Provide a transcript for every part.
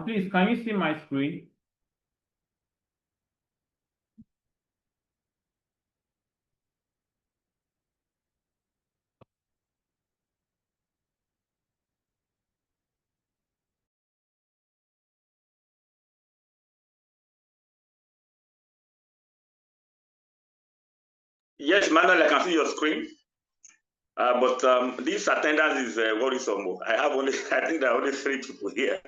Please, can you see my screen? Yes, Manuel, I can see your screen. But this attendance is worrisome. I think there are only 3 people here.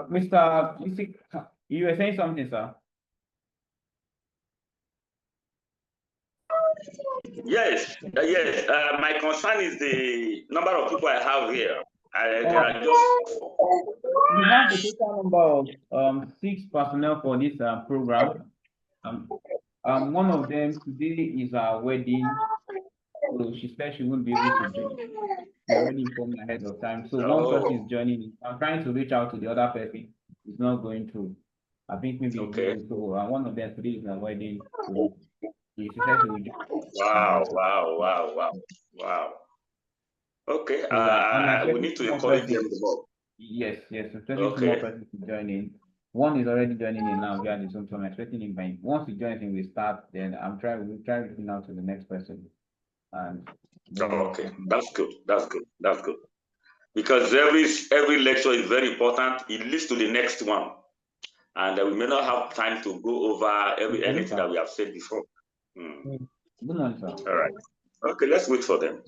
Mr. Isik, you were saying something, sir? Yes, yes. My concern is the number of people I have here. There are just 4. We have a total number of 6 personnel for this program. One of them today is our wedding, so she said she won't be able to join. We already informed ahead of time. So one person is joining. I'm trying to reach out to the other person. It's not going through. I think maybe so. One of them today is our wedding. So she said she will join. Wow. Okay. So, we need to encourage them more. Yes. We're expecting 2 more persons to join in. One is already joining in now via the Zoom, so I'm expecting him by. Once he joins in, we start. Then we'll try reaching out to the next person. And okay, that's good. Because every lecture is very important. It leads to the next one, and we may not have time to go over anything that we have said before. Good morning, sir. All right. Okay, let's wait for them.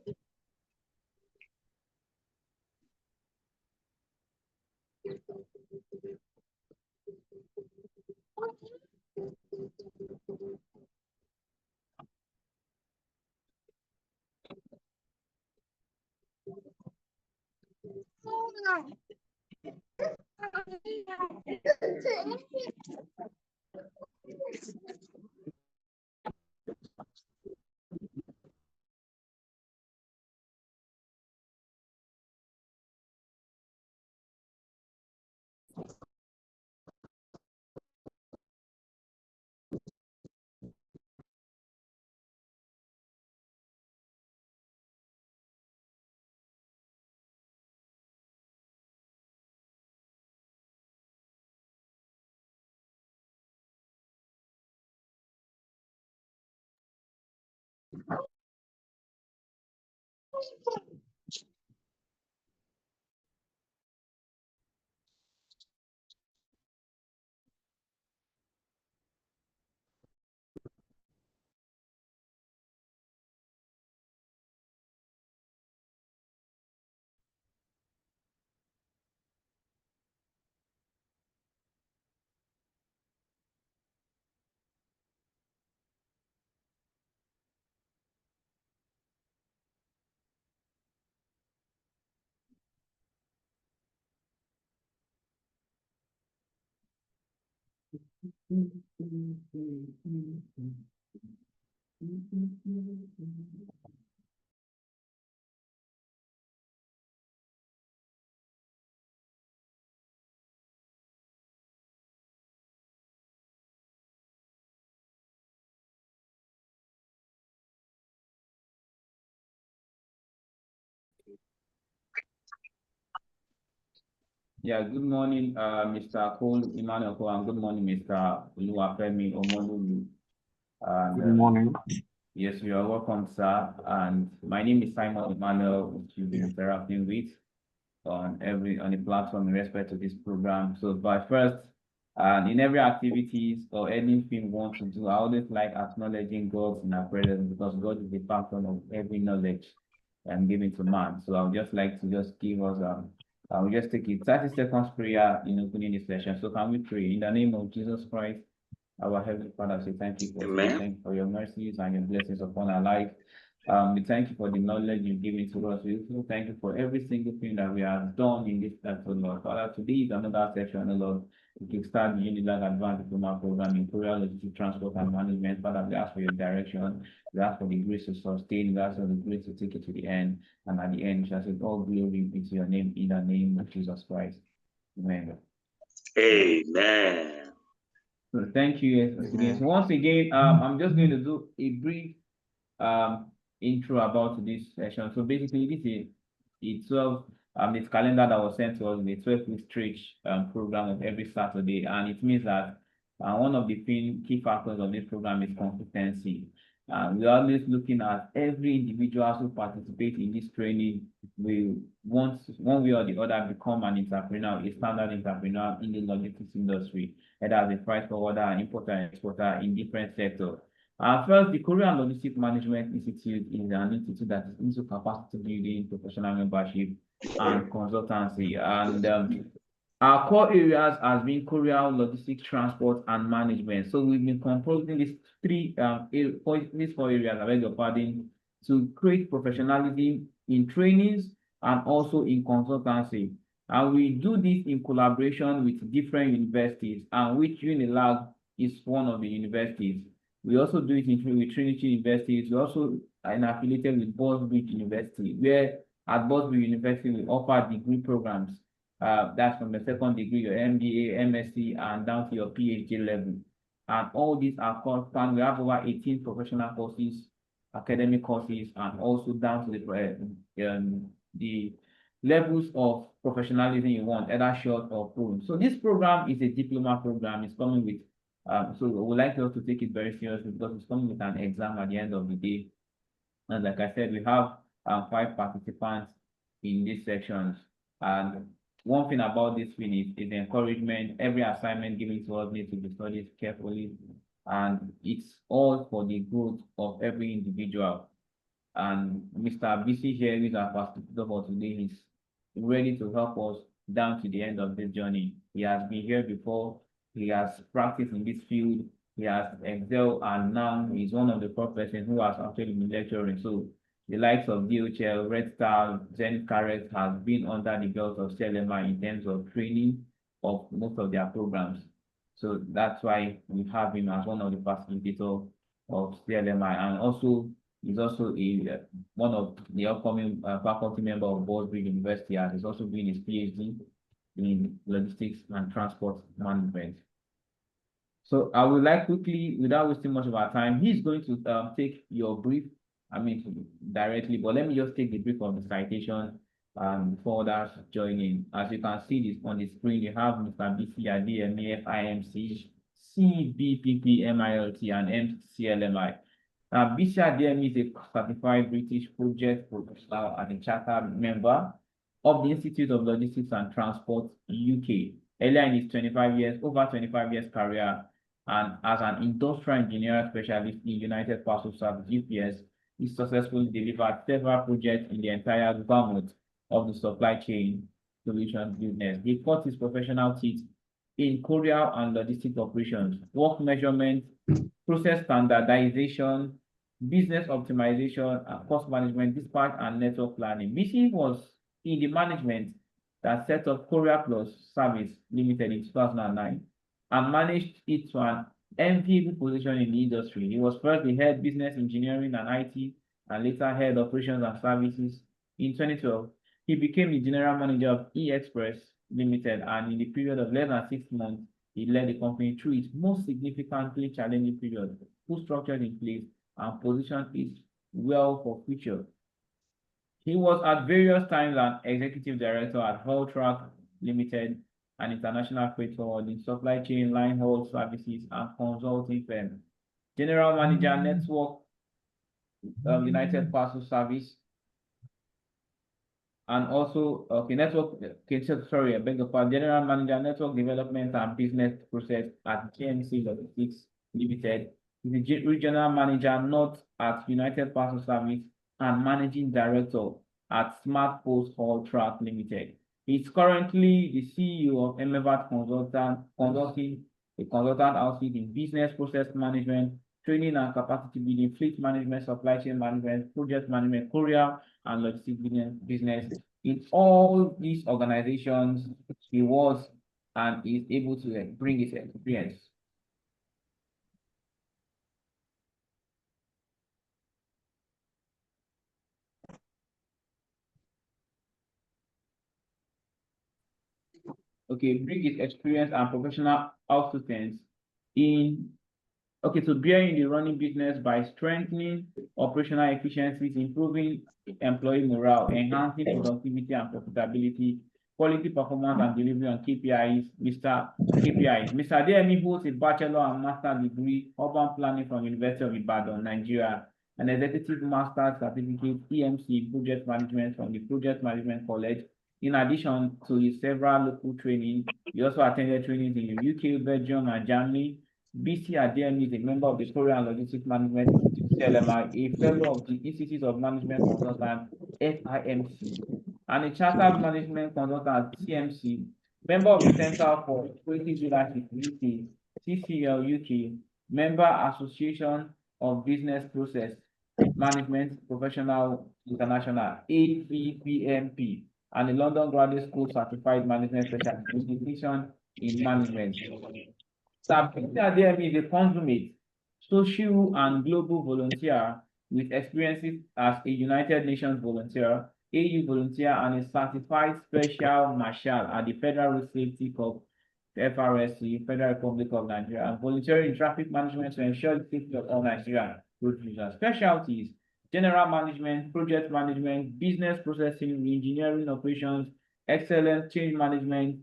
Yeah, good morning, Mr. Cole, Emmanuel Cole, and good morning, Mr. Oluwafemi Omololu. Good morning. Yes, you are welcome, sir. And my name is Simon Emmanuel, which you've been interacting with on the platform in respect to this program. So, but first, in every activities or anything we want to do, I always like acknowledging God in our presence because God is the patron of every knowledge and given to man. So I would just like to just give us I'll just take a 30 seconds prayer in opening the session. So can we pray in the name of Jesus Christ, our Heavenly Father? Say thank you for today. Thank you for your mercies and your blessings upon our life. We thank you for the knowledge you've given to us. We also thank you for every single thing that we have done in this episode, Lord. Father, today is another session, Lord. We can start the Unilag Advanced Diploma Program in Courier, Logistics, Transport, and Management. Father, we ask for your direction. We ask for the grace to sustain. We ask for the grace to take it to the end. And at the end, we shall say, all glory be to your name in the name of Jesus Christ. Amen. Amen. So thank you again. So once again, I'm just going to do a brief intro about this session. So basically, this is the 12 this calendar that was sent to us, the 12-week stretch program of every Saturday, and it means that one of the key factors of this program is consistency. We're always looking at every individual who participates in this training will one way or the other become an entrepreneur, a standard entrepreneur in the logistics industry, either as a price forwarder, an importer, and exporter in different sectors. First, the COURIER and Logistics Management Institute is an institute that is into capacity building, professional membership, and consultancy. And our core areas has been courier, logistics, transport, and management. So we've been composing these four areas, I beg your pardon, to create professionalism in trainings and also in consultancy. And we do this in collaboration with different universities, and which Unilag is one of the universities. We also do it with Trinity University. We also are affiliated with Bosbridge University, where at Bosbridge University we offer degree programs. That's from the second degree, your MBA, MSc, and down to your PhD level. And all these are constant. We have over 18 professional courses, academic courses, and also down to the levels of professionalism you want, either short or full. So this program is a diploma program. It's coming with so we would like us to take it very seriously because it's coming with an exam at the end of the day. And like I said, we have 5 participants in these sections. And one thing about this thing is encouragement. Every assignment given to us needs to be studied carefully. And it's all for the growth of every individual. And Mr. BC here, who is our facilitator for today, is ready to help us down to the end of this journey. He has been here before. He has practiced in this field. He has excelled, and now he's one of the top persons who has actually been lecturing. So the likes of DHL, Red Star, Zen Carrot has been under the belt of CLMI in terms of training of most of their programs. So that's why we have him as one of the facilitators of CLMI, and also he's also one of the upcoming faculty member of Bosbridge University, and he's also doing his PhD in logistics and transport management. So I would like quickly, without wasting much of our time, he's going to take your brief, directly, but let me just take the brief of the citation before others join in. As you can see this on the screen, you have Mr. BC, DMA, FIMC, CBPP, MILT, and MCLMI. BC DMA is a certified British project professional and a chartered member of the Institute of Logistics and Transport, UK. Earlier in his over 25 years career, and as an industrial engineering specialist in United Parcel Service, UPS, he successfully delivered several projects in the entire gamut of the supply chain solutions business. He got his professional teeth in courier and logistic operations, work measurement, process standardization, business optimization, and cost management, dispatch and network planning. BC was in the management that set up Courier Plus Service Limited in 2009, and managed it to an enviable position in the industry. He was first the head business engineering and IT, and later head operations and services. In 2012, he became the general manager of E-Express Limited, and in the period of less than 6 months, he led the company through its most significantly challenging period, put structures in place, and positioned it well for future. He was at various times an executive director at Track Limited, an international freight forwarding, supply chain, line haul services, and consulting firm. General manager, Network United Parcel Service, and also I beg your pardon, General Manager, Network Development and Business Process at GMC Logistics Limited. He's the Regional Manager North at United Parcel Service and Managing Director at Smart Post Haul Track Limited. He's currently the CEO of Emevat Consulting, a consultant outfit in business process management, training and capacity building, fleet management, supply chain management, project management, courier, and logistics business. In all these organizations, he was and is able to bring his experience. Okay, bring his experience and professional outputs to bear in the running business by strengthening operational efficiencies, improving employee morale, enhancing productivity and profitability, quality performance and delivery on KPIs. Mr. Adeyemi holds a bachelor and master degree urban planning from University of Ibadan, Nigeria, an executive master's certificate EMC project management from the Project Management College. In addition to his several local training, he also attended trainings in the UK, Belgium, and Germany. BC Adeyemi is a member of the Courier and Logistics Management Institute, CLMI, a fellow of the Institute of Management Consultants, FIMC, and a Chartered Management Consultant, CMC, member of the Center for Creative Leadership UK, CCL UK, member Association of Business Process Management Professional International, APPMP, and the London Graduate School Certified Management Specialization in Management. Adeyemi is a consummate social and global volunteer with experiences as a United Nations volunteer, AU volunteer, and a certified special marshal at the Federal Road Safety Corps, FRSC, Federal Republic of Nigeria, and volunteering in traffic management to ensure the safety of all Nigerian road users. Specialties: general management, project management, business processing, engineering operations, excellence, change management,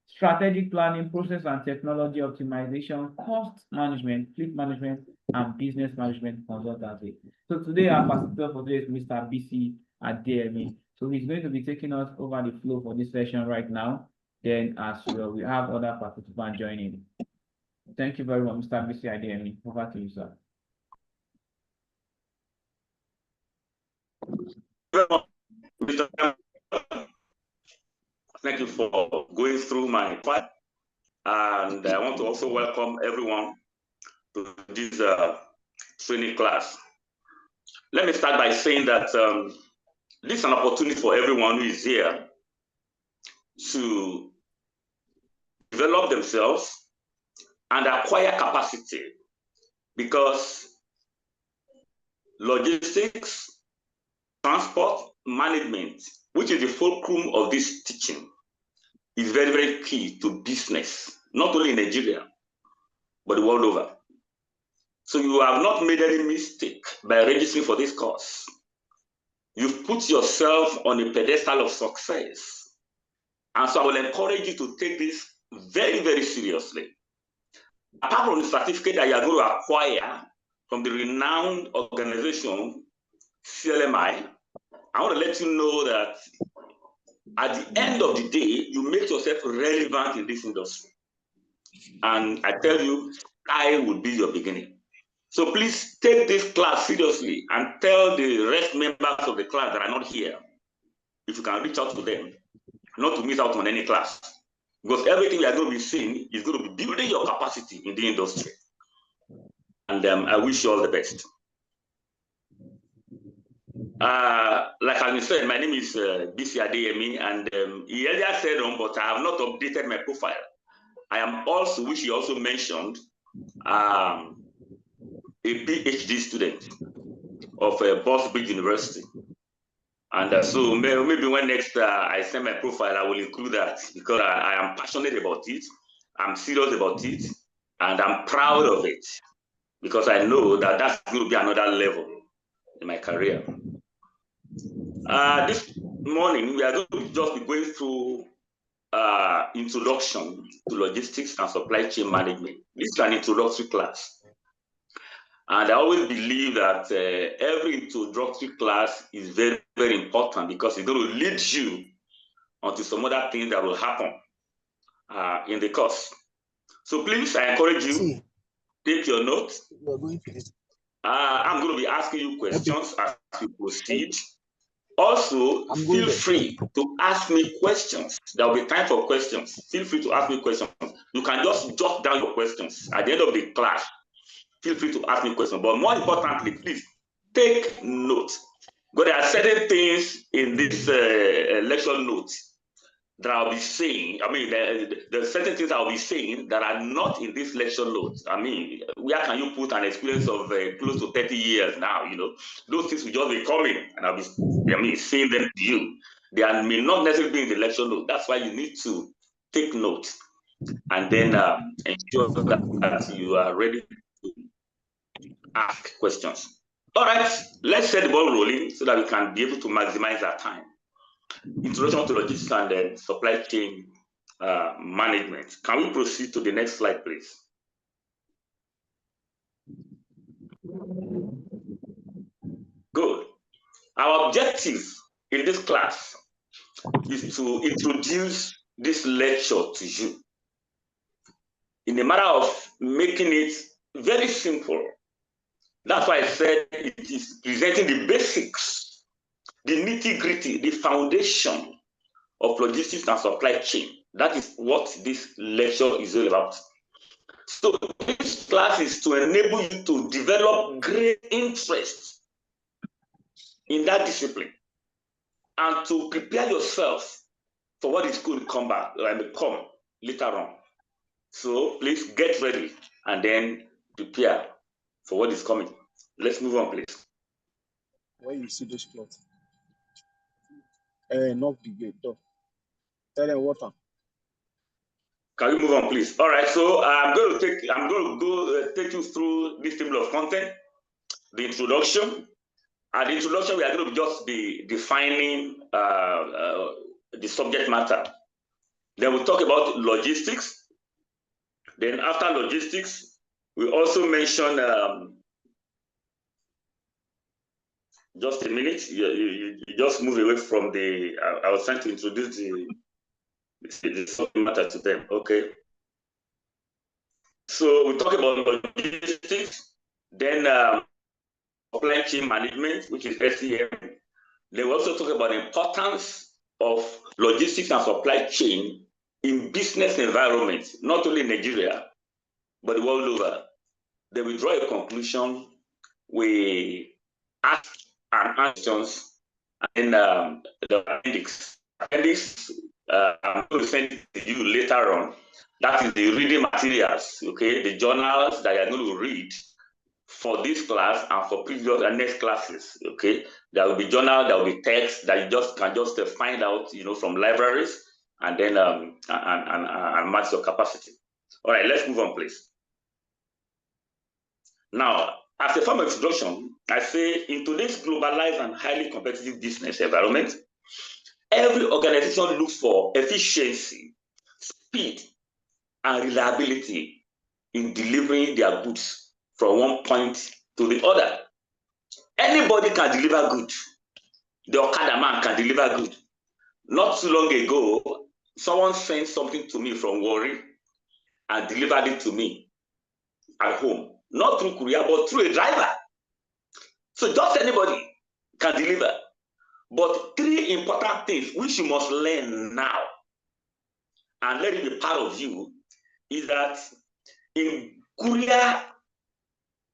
strategic planning, process and technology optimization, cost management, fleet management, and business management consultancy. So today our facilitator for today is Mr. BC Adeyemi. So he's going to be taking us over the flow for this session right now. Then as well, we have other participants joining. Thank you very much, Mr. BC Adeyemi. Over to you, sir. Thank you for going through my file, and I want to also welcome everyone to this training class. Let me start by saying that this is an opportunity for everyone who is here to develop themselves and acquire capacity, because logistics, transport management, which is the fulcrum of this teaching, is very, very key to business, not only in Nigeria, but the world over. So you have not made any mistake by registering for this course. You've put yourself on a pedestal of success. And so I will encourage you to take this very, very seriously. Apart from the certificate that you are going to acquire from the renowned organization, CLMI, I want to let you know that at the end of the day, you make yourself relevant in this industry. And I tell you, I will be your beginning. So please take this class seriously and tell the rest members of the class that are not here, if you can reach out to them, not to miss out on any class. Because everything we are going to be seeing is going to be building your capacity in the industry. And I wish you all the best. Like I said, my name is BC Adeyemi, and he earlier said but I have not updated my profile. I am also, which you also mentioned, a PhD student of Boston University. And so maybe when next I send my profile, I will include that, because I am passionate about it. I'm serious about it, and I'm proud of it, because I know that that's going to be another level in my career. This morning, we are going to just be going through introduction to logistics and supply chain management. This is an introductory class. And I always believe that every introductory class is very, very important, because it's going to lead you onto some other things that will happen in the course. So please, I encourage you, take your notes. I'm going to be asking you questions as we proceed. Also, feel free to ask me questions. There will be time for questions. Feel free to ask me questions. You can just jot down your questions at the end of the class. Feel free to ask me questions. But more importantly, please take notes. But there are certain things in this lecture notes that I'll be saying. I mean, there are certain things I'll be saying that are not in this lecture notes. I mean, where can you put an experience of close to 30 years now? You know, those things will just be coming, and I'll be saying them to you. They may not necessarily be in the lecture note. That's why you need to take notes, and then ensure that you are ready to ask questions. All right, let's set the ball rolling so that we can be able to maximize our time. Introduction to logistics and supply chain management. Can we proceed to the next slide, please? Good. Our objective in this class is to introduce this lecture to you in a matter of making it very simple. That's why I said it is presenting the basics, the nitty-gritty, the foundation of logistics and supply chain. That is what this lecture is all about. So this class is to enable you to develop great interest in that discipline and to prepare yourself for what is going to come later on. So please get ready and then prepare for what is coming. Let's move on, please. When you see this cloth, knock the gate door. Tell them water. Can you move on, please? All right. So I'm going to take you through this table of content, the introduction. At the introduction, we are going to just be defining the subject matter. Then we'll talk about logistics. Then after logistics, we also mention, just a minute, you just move away from the, I was trying to introduce the subject matter to them, okay. So we talk about logistics, then supply chain management, which is SCM. Then we also talk about the importance of logistics and supply chain in business environments, not only in Nigeria, but the world over. Then we draw a conclusion, we ask questions, and the appendix. I'm going to send it to you later on. That is the reading materials, okay? The journals that you're going to read for this class and for previous and next classes, okay? There will be journal, there will be text that you can just find out, you know, from libraries, and then and match your capacity. All right, let's move on, please. Now, as a form of introduction, I say in today's globalized and highly competitive business environment, every organization looks for efficiency, speed, and reliability in delivering their goods from one point to the other. Anybody can deliver good. The Okada man can deliver good. Not too long ago, someone sent something to me from Warri and delivered it to me at home. Not through courier, but through a driver. So just anybody can deliver. But three important things which you must learn now and let it be part of you is that in courier,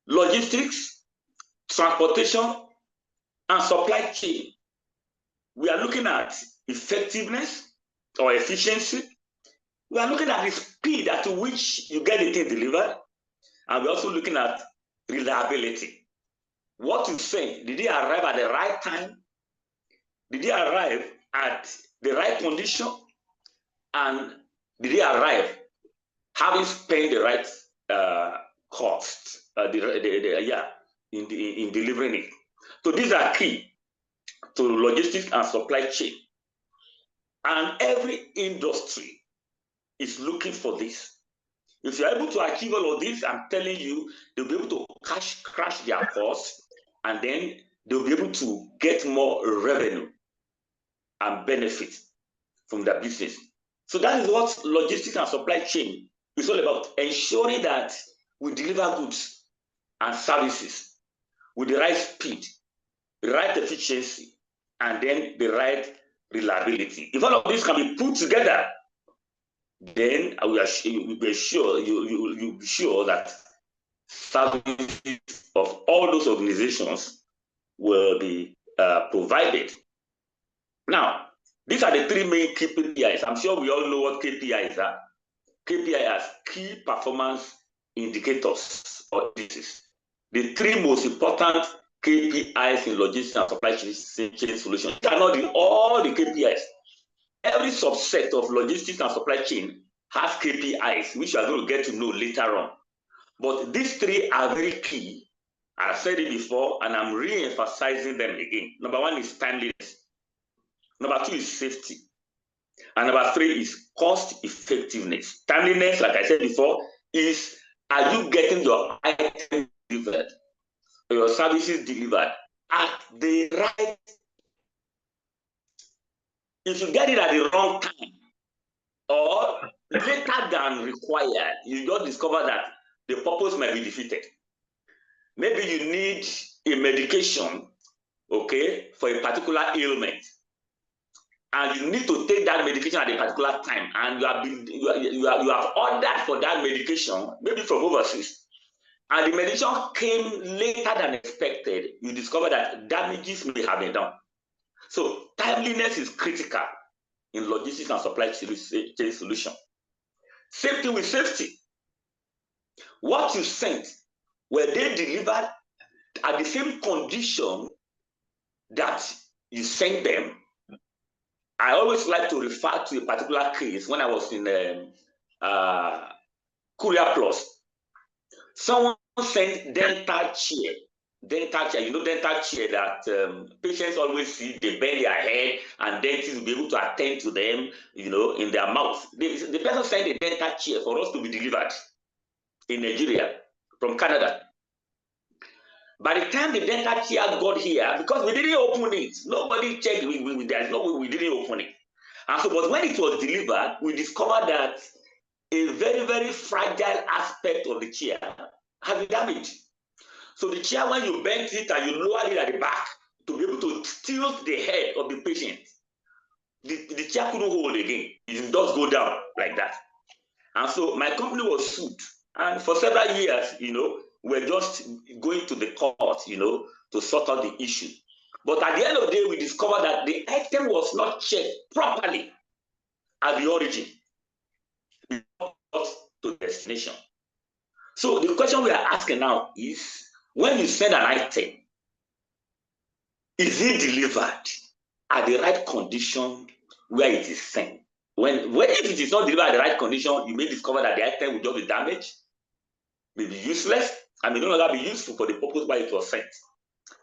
logistics, transportation, and supply chain, we are looking at effectiveness or efficiency. We are looking at the speed at which you get the thing delivered, and we're also looking at reliability. What you send, did it arrive at the right time? Did it arrive at the right condition? And did it arrive having spent the right cost? In delivering it. So these are key to logistics and supply chain. And every industry is looking for this. If you're able to achieve all of this, I'm telling you, they'll be able to crash their costs, and then they'll be able to get more revenue and benefit from their business. So that is what logistics and supply chain is all about, ensuring that we deliver goods and services with the right speed, the right efficiency, and then the right reliability. If all of this can be put together, then you'll be sure that services of all those organizations will be provided. Now, these are the three main KPIs. I'm sure we all know what KPIs are. KPI as key performance indicators or indices. The three most important KPIs in logistics and supply chain solutions. These are not all the KPIs. Every subset of logistics and supply chain has KPIs, which you are going to get to know later on. But these three are very key. I've said it before, and I'm re-emphasizing them again. Number one is timeliness. Number two is safety. And number three is cost effectiveness. Timeliness, like I said before, is, are you getting your item delivered, your services delivered at the right? If you get it at the wrong time or later than required, you just discover that the purpose might be defeated. Maybe you need a medication, okay, for a particular ailment, and you need to take that medication at a particular time, and you have ordered for that medication, maybe from overseas, and the medication came later than expected. You discover that damages may have been done. So timeliness is critical in logistics and supply chain solution. Safety with safety. What you sent, were they delivered at the same condition that you sent them? I always like to refer to a particular case when I was in COURIER Plus. Someone sent dental chair, you know, dental chair that patients always see, they bend their head and dentists will be able to attend to them, you know, in their mouth. The person sent a dental chair for us to be delivered in Nigeria from Canada. By the time the dental chair got here, because we didn't open it, nobody checked, there's no way we didn't open it. And so, but when it was delivered, we discovered that a very, very fragile aspect of the chair had been damaged. So the chair, when you bent it and you lowered it at the back to be able to tilt the head of the patient, the chair couldn't hold again. It does go down like that. And so my company was sued. And for several years, you know, we're just going to the court, you know, to sort out the issue. But at the end of the day, we discovered that the item was not checked properly at the origin to destination. So the question we are asking now is, when you send an item, is it delivered at the right condition where it is sent? If it is not delivered at the right condition, you may discover that the item will just be damaged, may be useless, and may no longer be useful for the purpose why it was sent.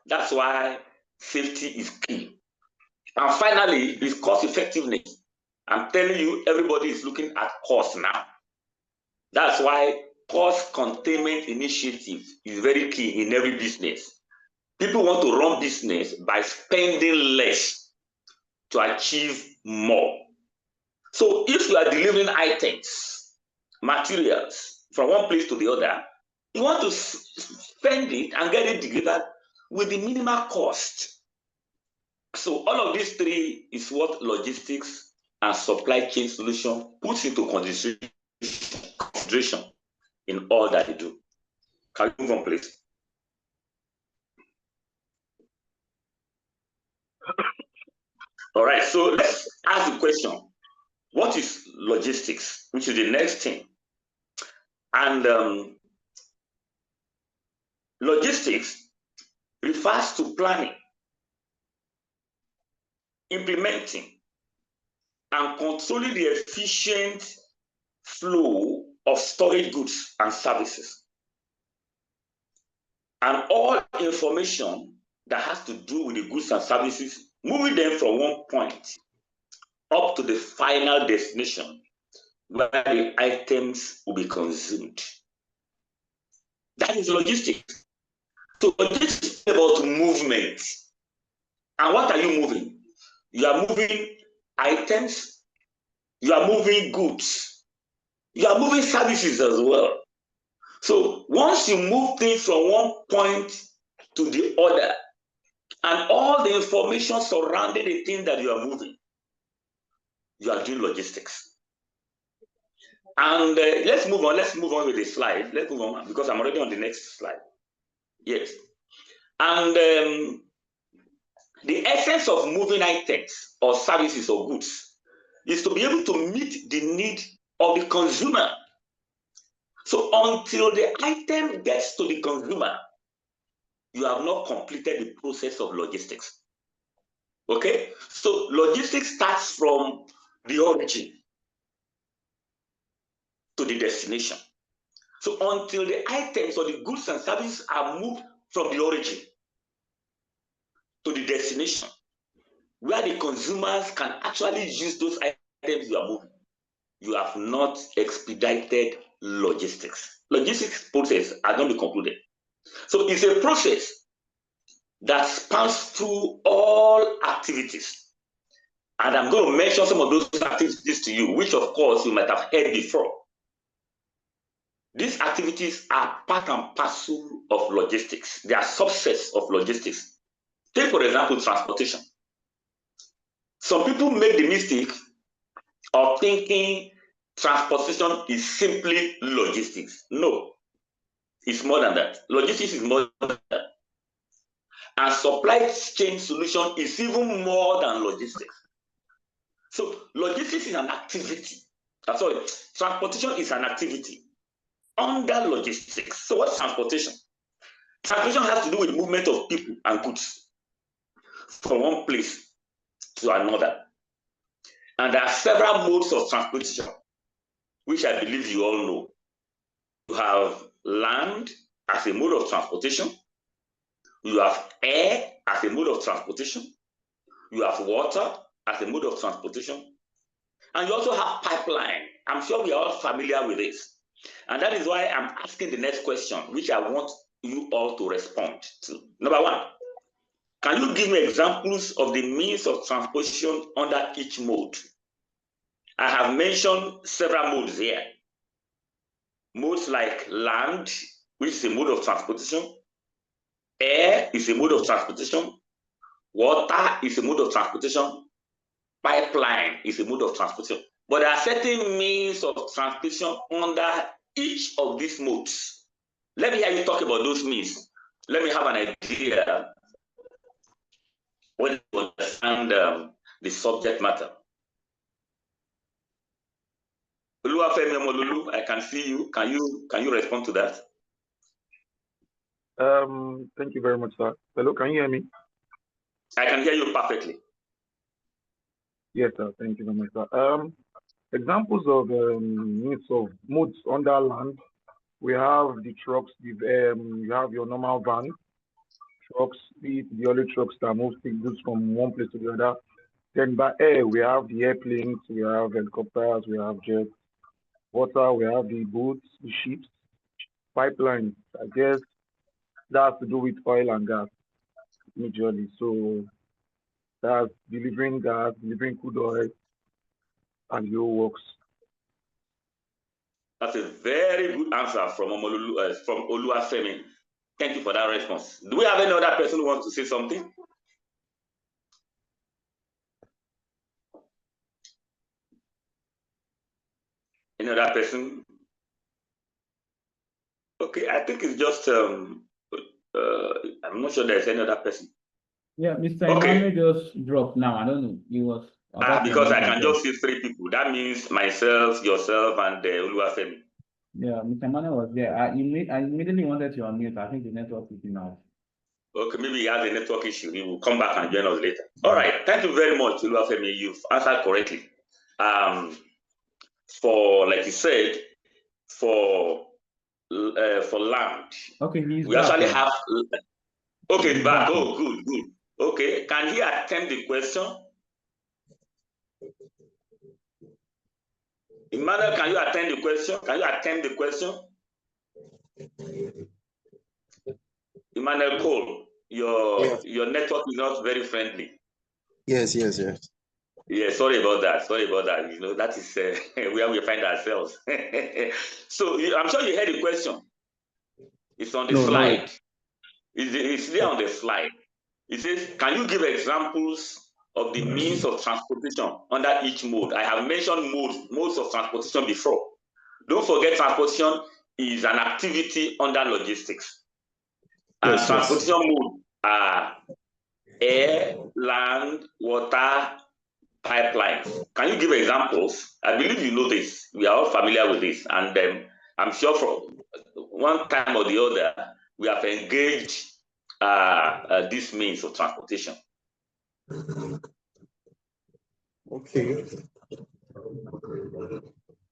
That's why safety is key. And finally, is cost effectiveness. I'm telling you, everybody is looking at cost now. That's why cost containment initiative is very key in every business. People want to run business by spending less to achieve more. So if you are delivering items, materials from one place to the other, you want to spend it and get it delivered with the minimal cost. So all of these three is what logistics and supply chain solution puts into consideration in all that they do. Can you move on, please? All right, so let's ask the question. what is logistics, which is the next thing. And logistics refers to planning, implementing, and controlling the efficient flow of storage goods and services, and all information that has to do with the goods and services, moving them from one point up to the final destination where the items will be consumed. That is logistics. So logistics is about movement. And what are you moving? You are moving items, you are moving goods, you are moving services as well. So once you move things from one point to the other, and all the information surrounding the thing that you are moving, you are doing logistics. And let's move on with the slide. Let's move on because I'm already on the next slide. Yes. And the essence of moving items or services or goods is to be able to meet the need of the consumer. So until the item gets to the consumer, you have not completed the process of logistics. Okay? So logistics starts from the origin to the destination. So until the items or the goods and services are moved from the origin to the destination, where the consumers can actually use those items you are moving, you have not expedited logistics. Logistics process has not been concluded. So it's a process that spans through all activities. And I'm going to mention some of those activities to you, which of course you might have heard before. These activities are part and parcel of logistics. They are subsets of logistics. Take, for example, transportation. Some people make the mistake of thinking transportation is simply logistics. No, it's more than that. Logistics is more than that. And supply chain solution is even more than logistics. So logistics is an activity. Sorry, transportation is an activity under logistics. So what's transportation? Transportation has to do with movement of people and goods from one place to another. And there are several modes of transportation, which I believe you all know. You have land as a mode of transportation. You have air as a mode of transportation. You have water as a mode of transportation. And you also have pipeline. I'm sure we are all familiar with this. And that is why I'm asking the next question, which I want you all to respond to. Number one, can you give me examples of the means of transportation under each mode? I have mentioned several modes here. Modes like land, which is a mode of transportation. Air is a mode of transportation. Water is a mode of transportation. Pipeline is a mode of transportation. But there are certain means of transportation under each of these modes. Let me hear you talk about those means. Let me have an idea when you understand the subject matter. I can see you. Can you respond to that? Thank you very much, sir. Hello, can you hear me? I can hear you perfectly. Yes, sir. Thank you very much, sir. Examples of means of modes under land. We have the trucks. You have your normal van trucks, the only trucks that move goods from one place to the other. Then by air, we have the airplanes, we have helicopters, we have jets. Water, we have the boats, the ships. Pipelines, I guess that has to do with oil and gas majorly. So that's delivering gas, delivering crude oil, and the whole works. That's a very good answer from Oluwafemi. Thank you for that response. Do we have any other person who wants to say something? Any other person? Okay, I think it's just I'm not sure there's any other person. Yeah, Mr. Okay. Emmanuel just dropped now. I don't know. He was Because I can just see 3 people. That means myself, yourself, and Oluwafemi. Yeah, Mr. Manuel was there. I immediately wanted to unmute. I think the network is now. Okay, maybe he has a network issue. He will come back and join us later. All right. Thank you very much, Oluwafemi. You've answered correctly. For, like you said, for land. Okay, we actually have. Okay, he's back. Oh, good. Okay, can he attempt the question? Emmanuel, can you attend the question? Emmanuel Cole, your network is not very friendly. Yes. Yeah, sorry about that. You know, that is where we find ourselves. So I'm sure you heard the question. It's on the slide. It's there on the slide. It says, can you give examples of the means of transportation under each mode? I have mentioned modes of transportation before. Don't forget, transportation is an activity under logistics. And transportation mode are air, land, water, pipelines. Can you give examples? I believe you know this. We are all familiar with this. And I'm sure from one time or the other, we have engaged this means of transportation. Okay.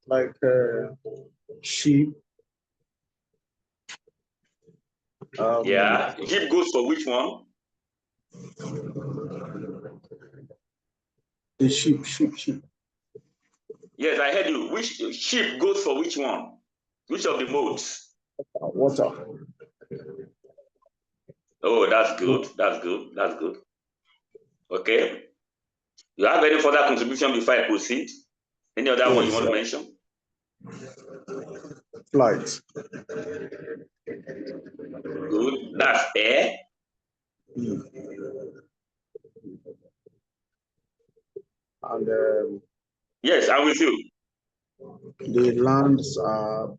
Like sheep. Yeah, sheep goes for which one? The sheep. Yes, I heard you. Which sheep goes for which one? Which of the modes? Water. Oh, that's good. Okay. You have any further contribution before I proceed? Any other one you want to mention? Flight. Good. That's air. And yes, I'm with you. The lands are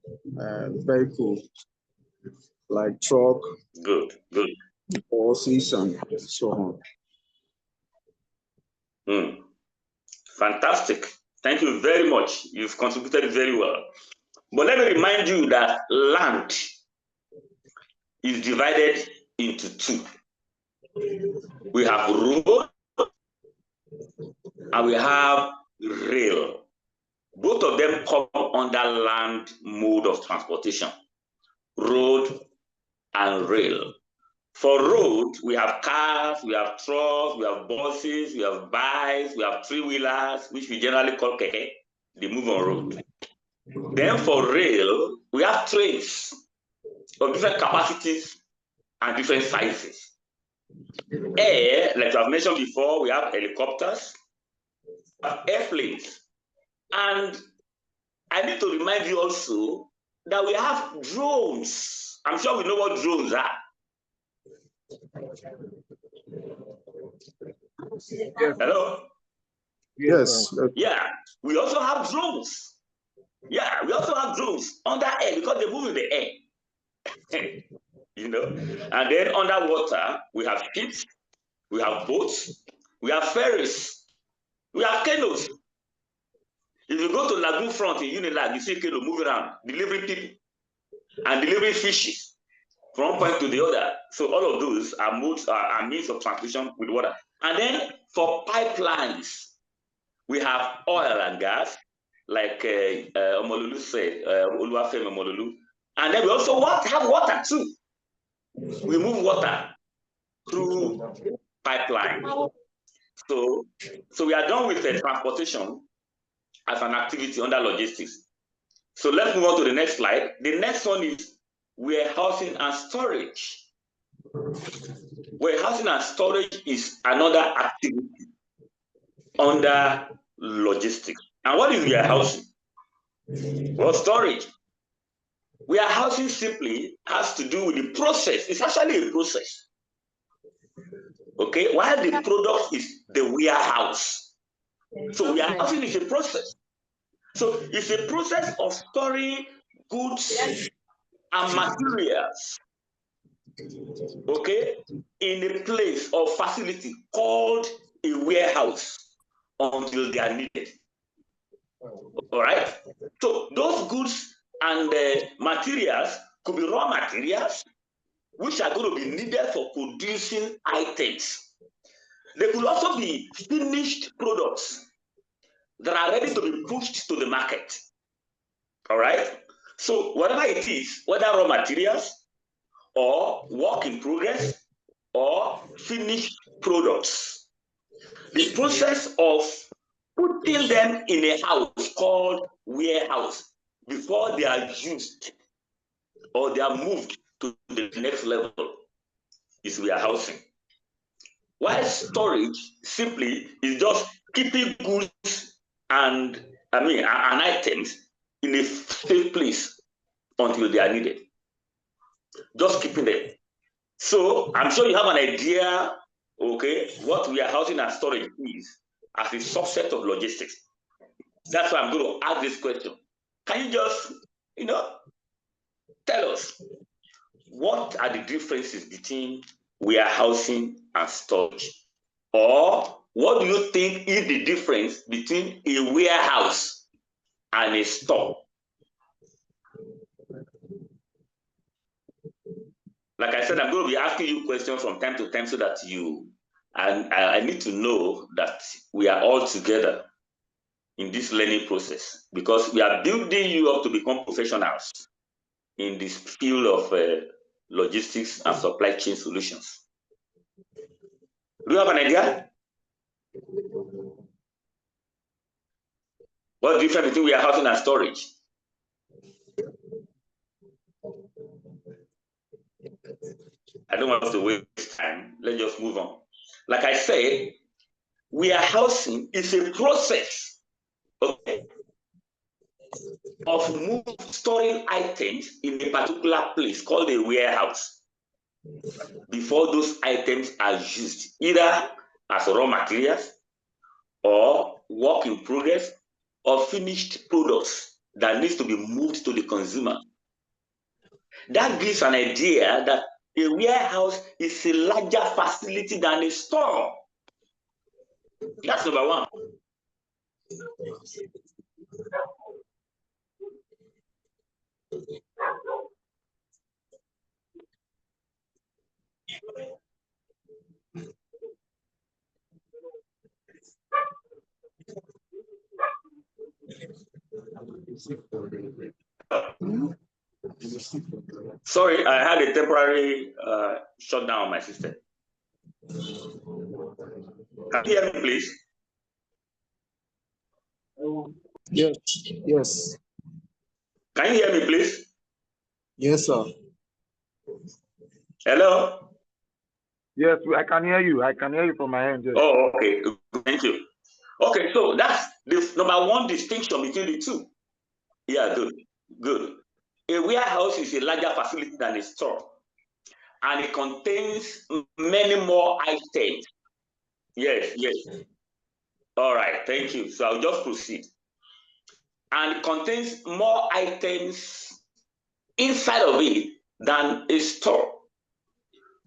vehicles like truck. Good. Horses and so on. Fantastic. Thank you very much. You've contributed very well. But let me remind you that land is divided into 2. We have road and we have rail. Both of them come under land mode of transportation, road and rail. For road, we have cars, we have trucks, we have buses, we have bikes, we have 3-wheelers, which we generally call keke. They move on road. Then for rail, we have trains of different capacities and different sizes. Air, like I've mentioned before, we have helicopters, we have airplanes. And I need to remind you also that we have drones. I'm sure we know what drones are. Hello? Yes. Yeah, we also have drones. Yeah, we also have drones under air because they move in the air. You know, and then underwater, we have ships, we have boats, we have ferries, we have canoes. If you go to Lagoon Front in Unilag, you see a canoe moving around, delivering people and delivering fishes from one point to the other. So all of those are modes, are means of transportation with water. And then for pipelines, we have oil and gas, like Omololu said, Oluwafemi Omololu. And then we also have water too. We move water through pipeline. So we are done with transportation as an activity under logistics. So let's move on to the next slide. The next one is warehousing and storage. Warehousing and storage is another activity under logistics. And what is warehousing? Well, storage. Warehousing simply has to do with the process. It's actually a process. Okay, while the product is the warehouse. So warehousing is a process. So it's a process of storing goods and materials, okay, in a place or facility called a warehouse until they are needed. All right. So those goods and materials could be raw materials, which are going to be needed for producing items. They could also be finished products that are ready to be pushed to the market. All right. So whatever it is, whether raw materials or work in progress or finished products, the process of putting them in a house called warehouse before they are used or they are moved to the next level is warehousing. While storage simply is just keeping goods and items in a safe place until they are needed. Just keeping them. So I'm sure you have an idea, okay, what warehousing and storage is as a subset of logistics. That's why I'm going to ask this question. Can you just, tell us what are the differences between warehousing and storage? Or what do you think is the difference between a warehouse and a store? Like I said, I'm going to be asking you questions from time to time so that I need to know that we are all together in this learning process, because we are building you up to become professionals in this field of logistics and supply chain solutions. Do you have an idea? What's the difference between warehousing and storage? I don't want to waste time. Let's just move on. Like I said, warehousing is a process, okay, of storing items in a particular place called a warehouse before those items are used, either as raw materials or work in progress or finished products that needs to be moved to the consumer. That gives an idea that a warehouse is a larger facility than a store. That's number one. Sorry, I had a temporary shutdown on my system. Can you hear me, please? Yes, yes. Can you hear me, please? Yes, sir. Hello? Yes, I can hear you. I can hear you from my end. Yes. Oh, okay. Thank you. Okay, so that's the number one distinction between the two. Yeah, good, good. A warehouse is a larger facility than a store, and it contains many more items. Yes, yes. All right, thank you. So I'll just proceed. And it contains more items inside of it than a store.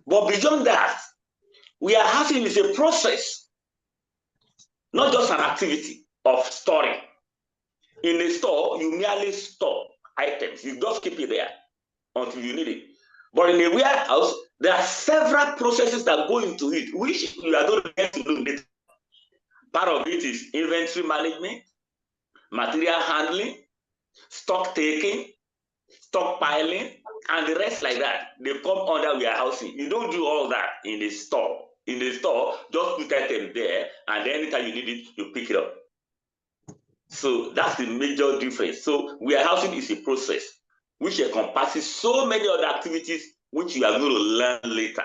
But beyond that, warehousing is a process, not just an activity of storing. In a store, you merely store items. You just keep it there until you need it. But in a warehouse, there are several processes that go into it, which you are going to get to know later. Part of it is inventory management, material handling, stock taking, stockpiling, and the rest like that. They come under warehousing. You don't do all that in a store. In the store, just put item there, and anytime you need it, you pick it up. So that's the major difference. So warehousing is a process which encompasses so many other activities which you are going to learn later.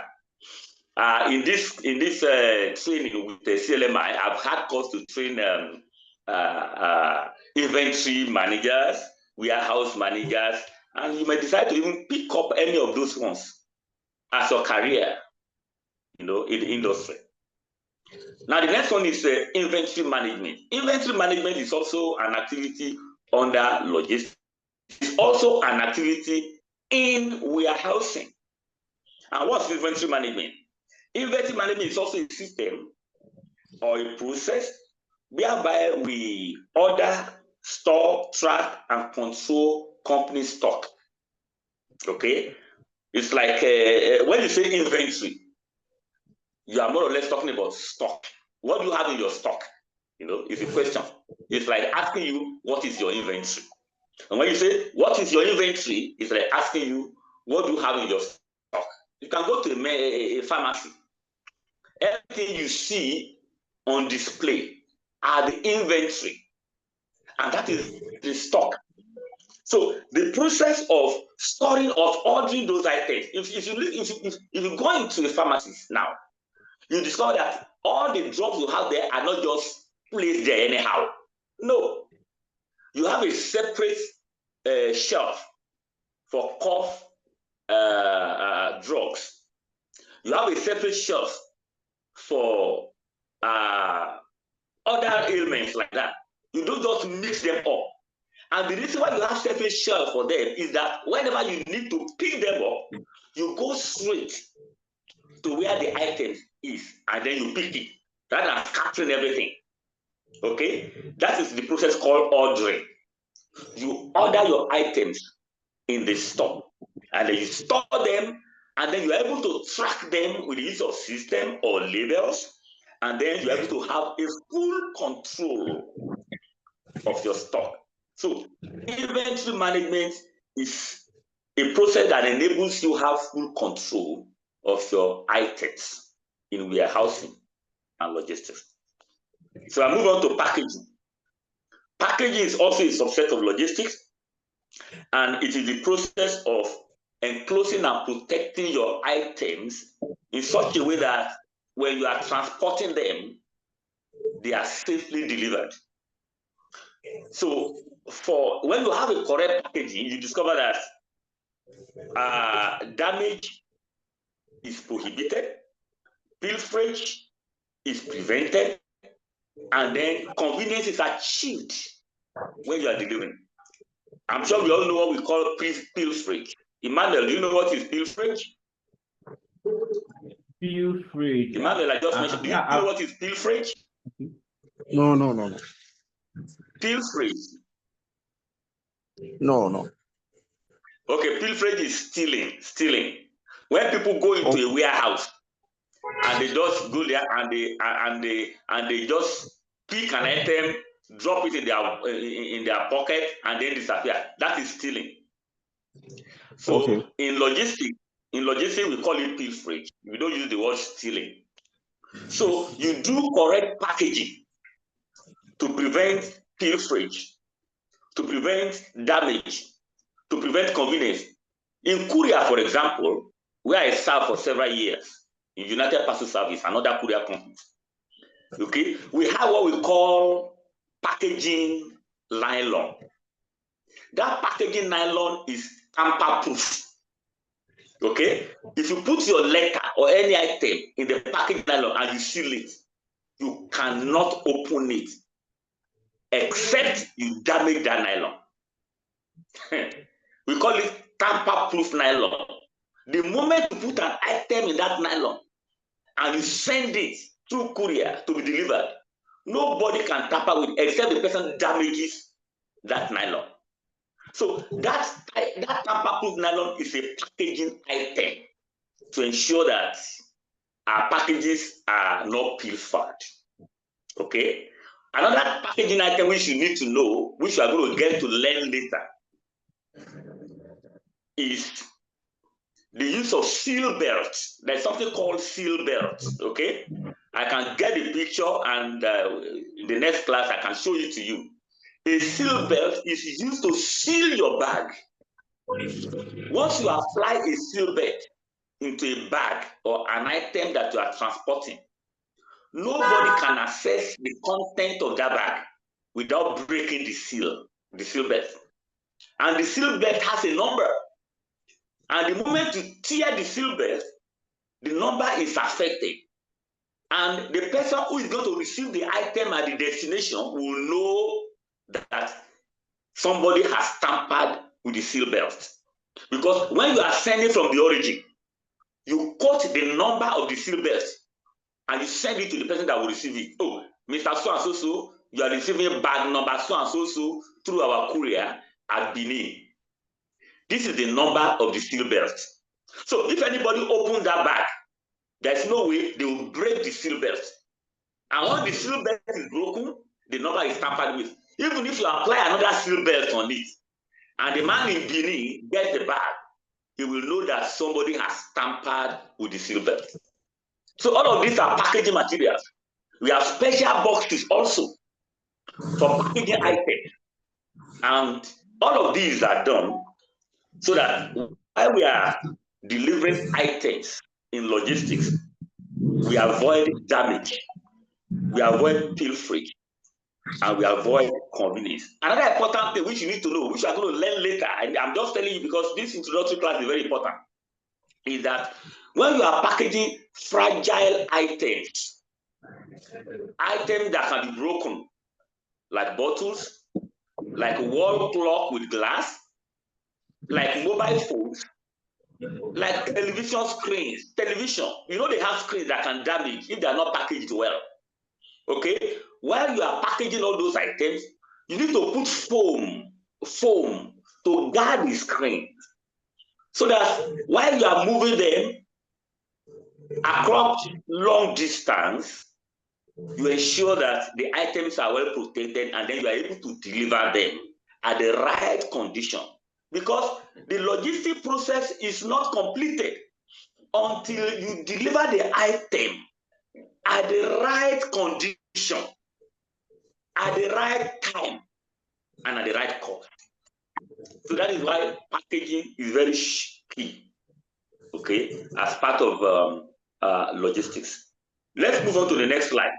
In this training with the CLMI, I've had course to train inventory managers, warehouse managers, and you may decide to even pick up any of those ones as your career, in the industry. Now, the next one is inventory management. Inventory management is also an activity under logistics. It's also an activity in warehousing. And what's inventory management? Inventory management is also a system or a process whereby we order, store, track, and control company stock. Okay, it's like when you say inventory, you are more or less talking about stock. What do you have in your stock? You know, it's a question. It's like asking you, what is your inventory? And when you say, what is your inventory? It's like asking you, what do you have in your stock? You can go to a pharmacy. Everything you see on display are the inventory, and that is the stock. So the process of storing, of ordering those items, if you go into a pharmacy now, you discover that all the drugs you have there are not just placed there anyhow. No, you have a separate shelf for cough drugs. You have a separate shelf for other ailments like that. You don't just mix them up. And the reason why you have separate shelf for them is that whenever you need to pick them up, you go straight to where the item is, and then you pick it, rather than scattering everything. Okay, that is the process called ordering. You order your items in the store, and then you store them, and then you're able to track them with the use of system or labels, and then you're able to have a full control of your stock. So inventory management is a process that enables you to have full control of your items in warehousing and logistics. So I move on to packaging. Packaging is also a subset of logistics, and it is the process of enclosing and protecting your items in such a way that when you are transporting them, they are safely delivered. So for when you have a correct packaging, you discover that damage is prohibited, pilferage is prevented, and then convenience is achieved when you are delivering. I'm sure we all know what we call pilferage. Emmanuel, do you know what is pilferage? Pilferage. Emmanuel, I just mentioned. Do you know what is pilferage? No. Pilferage. No. Okay, pilferage is stealing. When people go into a warehouse and they just go there and they just pick an item, drop it in their pocket, and then disappear. That is stealing. So Okay. in logistics we call it pilferage. We don't use the word stealing. So you do correct packaging to prevent pilferage, to prevent damage, to prevent convenience. In Courier, for example, where I served for several years in United Parcel Service and other courier companies, okay, we have what we call packaging nylon. That packaging nylon is tamper-proof. Okay, if you put your letter or any item in the packaging nylon and you seal it, you cannot open it except you damage that nylon. We call it tamper-proof nylon. The moment you put an item in that nylon and you send it through courier to be delivered, nobody can tamper with it except the person damages that nylon. So that tamper-proof nylon is a packaging item to ensure that our packages are not pilfered. Okay. Another packaging item which you need to know, which you are going to get to learn later, is the use of seal belts. There's something called seal belts. Okay. I can get the picture, and in the next class I can show it to you. A seal belt is used to seal your bag. Once you apply a seal belt into a bag or an item that you are transporting, nobody can access the content of that bag without breaking the seal belt. And the seal belt has a number. And the moment you tear the seal belt, the number is affected. And the person who is going to receive the item at the destination will know that somebody has tampered with the seal belt. Because when you are sending from the origin, you quote the number of the seal belt and you send it to the person that will receive it. Oh, Mr. So-and-so, you are receiving bag number so and so through our courier at Benin. This is the number of the seal belt. So if anybody opens that bag, there's no way they will break the seal belt. And once the seal belt is broken, the number is tampered with. Even if you apply another seal belt on it, and the man in Benin gets the bag, he will know that somebody has tampered with the seal belt. So all of these are packaging materials. We have special boxes also for packaging items. And all of these are done so that while we are delivering items in logistics, we avoid damage, we avoid pilferage, and we avoid convenience. Another important thing which you need to know, which you are going to learn later, and I'm just telling you because this introductory class is very important, is that when you are packaging fragile items, items that can be broken, like bottles, like wall clock with glass, like mobile phones, like television screens. Television, you know they have screens that can damage if they are not packaged well. Okay, while you are packaging all those items, you need to put foam to guard the screen, so that while you are moving them across long distance, you ensure that the items are well protected, and then you are able to deliver them at the right condition. Because the logistic process is not completed until you deliver the item at the right condition, at the right time, and at the right cost. So that is why packaging is very key, okay, as part of logistics. Let's move on to the next slide.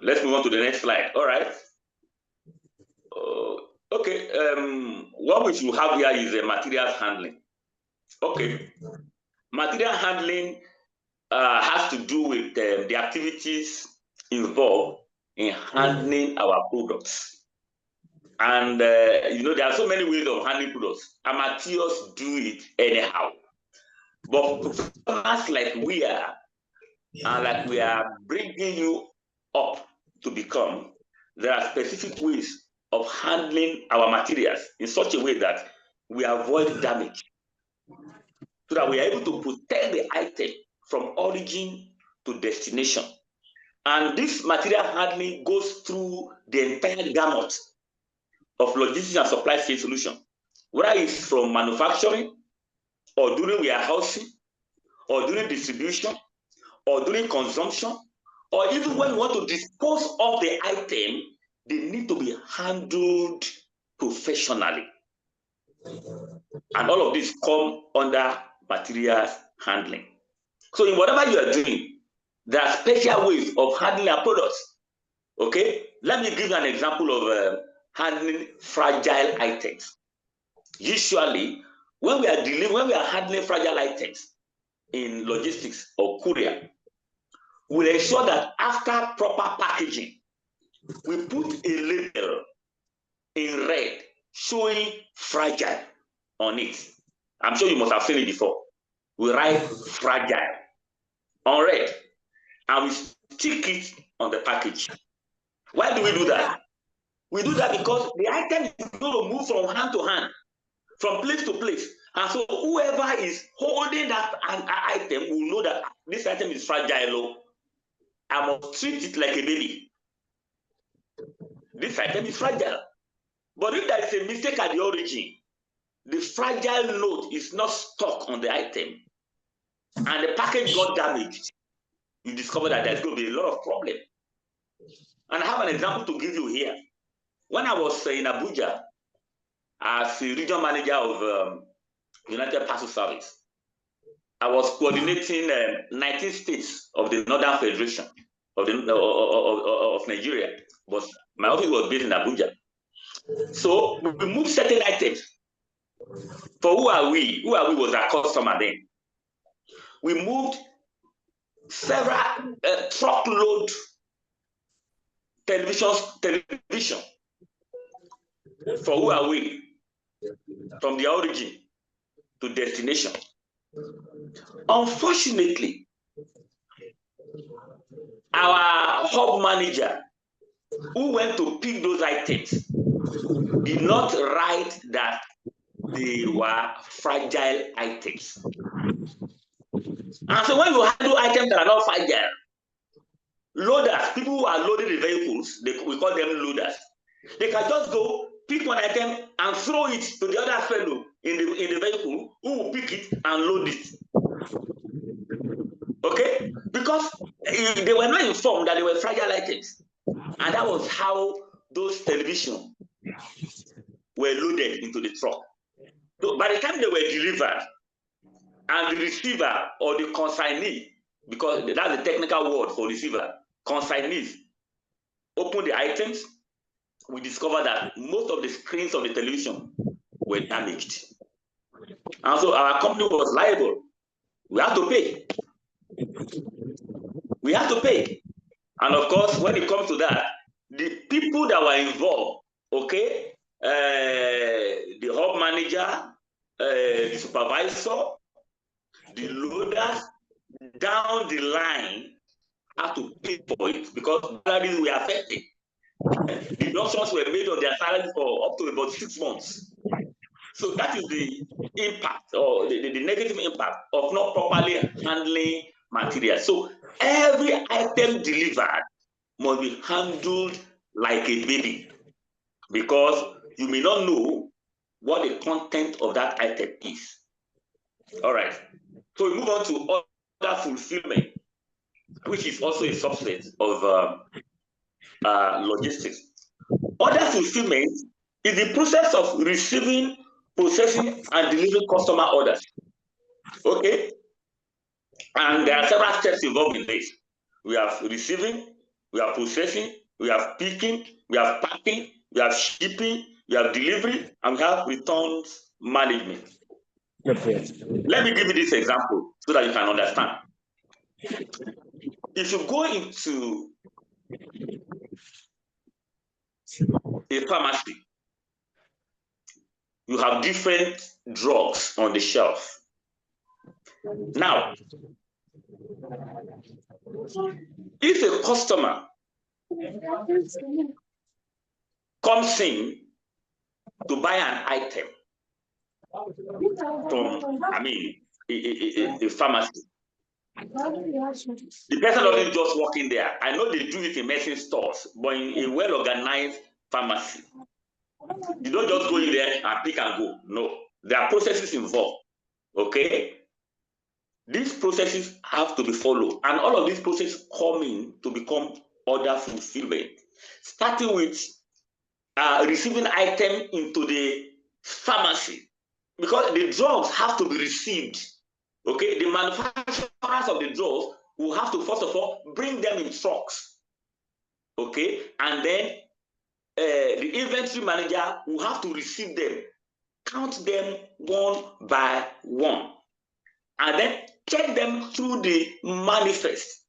Let's move on to the next slide. All right. Okay. What we should have here is materials handling. Okay. Material handling has to do with the activities involved in handling our products. And you know, there are so many ways of handling products. Amateurs do it anyhow. But professionals like we are, and like we are bringing you up to become, there are specific ways of handling our materials in such a way that we avoid damage, so that we are able to protect the item from origin to destination. And this material handling goes through the entire gamut of logistics and supply chain solution, whether it's from manufacturing, or during warehousing, or during distribution, or during consumption, or even when you want to dispose of the item, they need to be handled professionally. And all of this come under materials handling. So in whatever you are doing, there are special ways of handling our products. Okay, let me give you an example of handling fragile items. Usually, when we are handling fragile items in logistics or courier, we'll ensure that after proper packaging, we put a label in red showing fragile on it. I'm sure you must have seen it before. We write fragile on red, and we stick it on the package. Why do we do that? We do that because the item is going to move from hand to hand, from place to place. And so whoever is holding that item will know that this item is fragile. I must treat it like a baby. This item is fragile. But if there is a mistake at the origin, the fragile note is not stuck on the item, and the package got damaged, you discover that there's going to be a lot of problem. And I have an example to give you here. When I was in Abuja as the regional manager of United Parcel Service, I was coordinating 19 states of the Northern Federation of Nigeria, but my office was based in Abuja. So we moved certain items. For who are we? Who are we was our customer then. We moved several truckload television. For who are we? From the origin to destination. Unfortunately, our hub manager who went to pick those items did not write that they were fragile items. And so when you handle items that are not fragile, loaders, people who are loading the vehicles, we call them loaders, they can just go pick one item and throw it to the other fellow in the vehicle who will pick it and load it. Okay? Because they were not informed that they were fragile items. And that was how those televisions were loaded into the truck. So by the time they were delivered, and the receiver or the consignee, because that's the technical word for receiver, consignees, open the items, we discovered that most of the screens of the television were damaged. And so our company was liable. We had to pay. We had to pay. And of course, when it comes to that, the people that were involved, okay, the hub manager, the supervisor, the loaders, down the line had to pay for it because salaries were affected. The deductions were made on their salary for up to about 6 months. So that is the impact or the negative impact of not properly handling material. So every item delivered must be handled like a baby because you may not know what the content of that item is. All right. So we move on to order fulfillment, which is also a subset of logistics. Order fulfillment is the process of receiving, processing, and delivering customer orders. Okay? And there are several steps involved in this. We have receiving, we have processing, we have picking, we have packing, we have shipping, we have delivery, and we have returns management. Okay. Let me give you this example so that you can understand. If you go into a pharmacy, you have different drugs on the shelf. Now, if a customer comes in to buy an item from, a pharmacy, the person doesn't just walk in there. I know they do it in medicine stores, but in a well-organized pharmacy, you don't just go in there and pick and go. No, there are processes involved. Okay? These processes have to be followed, and all of these processes come in to become order fulfillment, starting with receiving item into the pharmacy, because the drugs have to be received. Okay, the manufacturers of the drugs will have to first of all bring them in trucks. Okay, and then the inventory manager will have to receive them, count them one by one, and then check them through the manifest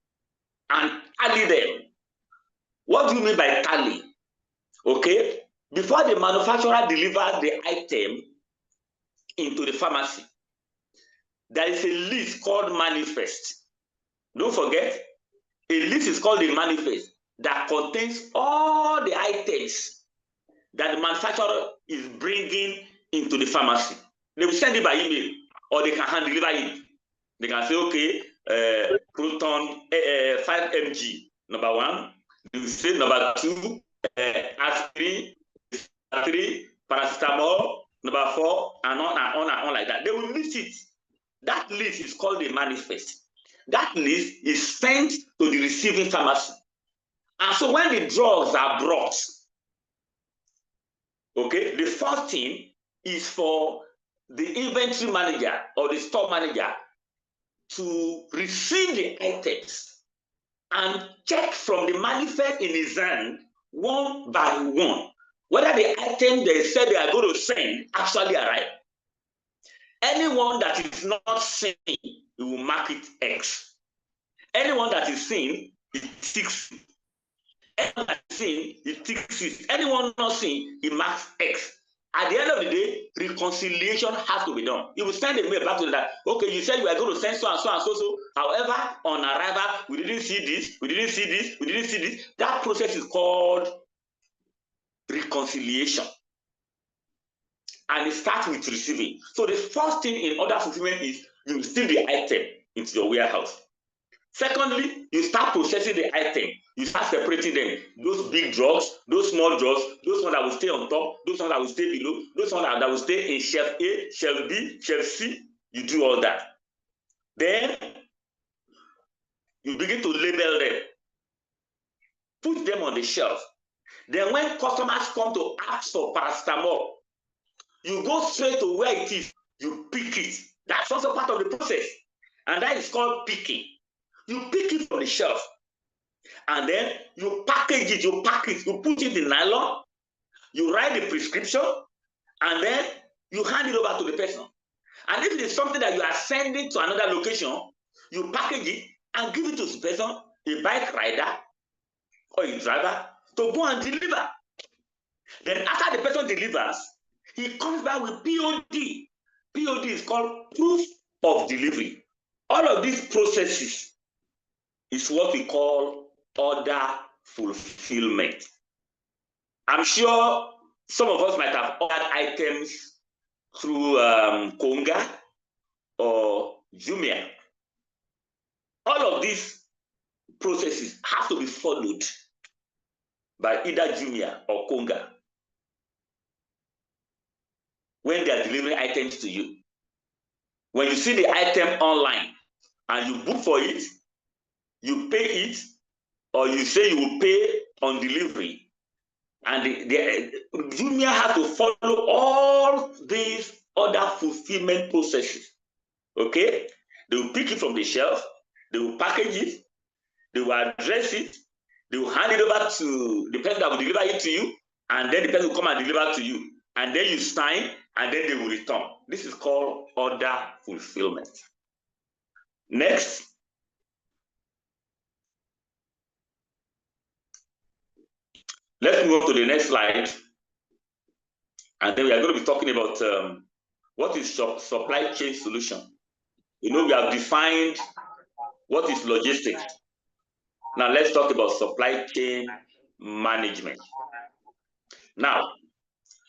and tally them. What do you mean by tally? Okay, before the manufacturer delivers the item into the pharmacy, there is a list called manifest. Don't forget, a list is called the manifest that contains all the items that the manufacturer is bringing into the pharmacy. They will send it by email or they can hand deliver it. They can say, okay, proton 5 mg, number 1. They will say number 2, aspirin, 3, paracetamol, number 4, and on like that. They will list it. That list is called the manifest. That list is sent to the receiving pharmacy. And so when the drugs are brought, okay, the first thing is for the inventory manager or the store manager to receive the items and check from the manifest in his hand one by one whether the item they said they are going to send actually arrived. Anyone that is not seen, he will mark it X. Anyone that is seen, it ticks. Anyone that is seen, it ticks it. Anyone not seen, he marks X. At the end of the day, reconciliation has to be done. You will send a mail back to them that, okay, you said you were going to send so and so and so so. However, on arrival, we didn't see this, we didn't see this, we didn't see this. That process is called reconciliation. And it starts with receiving. So the first thing in order fulfillment is you receive the item into your warehouse. Secondly, you start processing the item. You start separating them. Those big drugs, those small drugs, those ones that will stay on top, those ones that will stay below, those ones that will stay in shelf A, shelf B, shelf C. You do all that. Then you begin to label them. Put them on the shelf. Then when customers come to ask for paracetamol, you go straight to where it is. You pick it. That's also part of the process. And that is called picking. You pick it from the shelf, and then you package it, you pack it, you put it in nylon, you write the prescription, and then you hand it over to the person. And if it is something that you are sending to another location, you package it and give it to the person, a bike rider or a driver, to go and deliver. Then after the person delivers, he comes back with POD. POD is called proof of delivery. All of these processes is what we call order fulfillment. I'm sure some of us might have ordered items through Konga or Jumia. All of these processes have to be followed by either Jumia or Konga when they are delivering items to you. When you see the item online and you book for it, you pay it, or you say you will pay on delivery, and Jumia has to follow all these other fulfillment processes. Okay, they will pick it from the shelf, they will package it, they will address it, they will hand it over to the person that will deliver it to you, and then the person will come and deliver to you, and then you sign, and then they will return. This is called order fulfillment. Next. Let's move on to the next slide. And then we are going to be talking about what is supply chain solution. You know, we have defined what is logistics. Now let's talk about supply chain management. Now,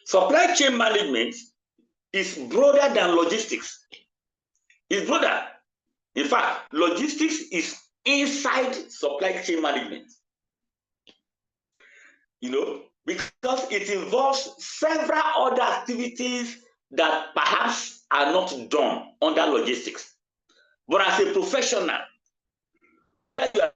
supply chain management is broader than logistics. It's broader. In fact, logistics is inside supply chain management. You know, because it involves several other activities that perhaps are not done under logistics. But as a professional, you are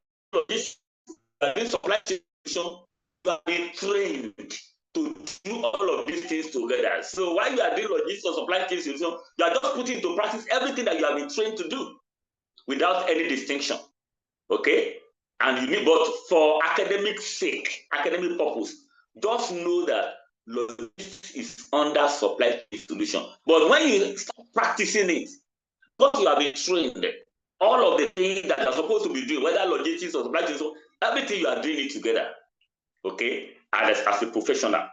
doing supply chain, you are being trained to do all of these things together. So while you are doing logistics or supply chain solution, you are just putting into practice everything that you have been trained to do without any distinction. Okay? And you need, but for academic sake, academic purpose, just know that logistics is under supply chain solution. But when you start practicing it, because you have been trained, all of the things that you're supposed to be doing, whether logistics or supply chain, so everything you are doing it together, okay, as a professional.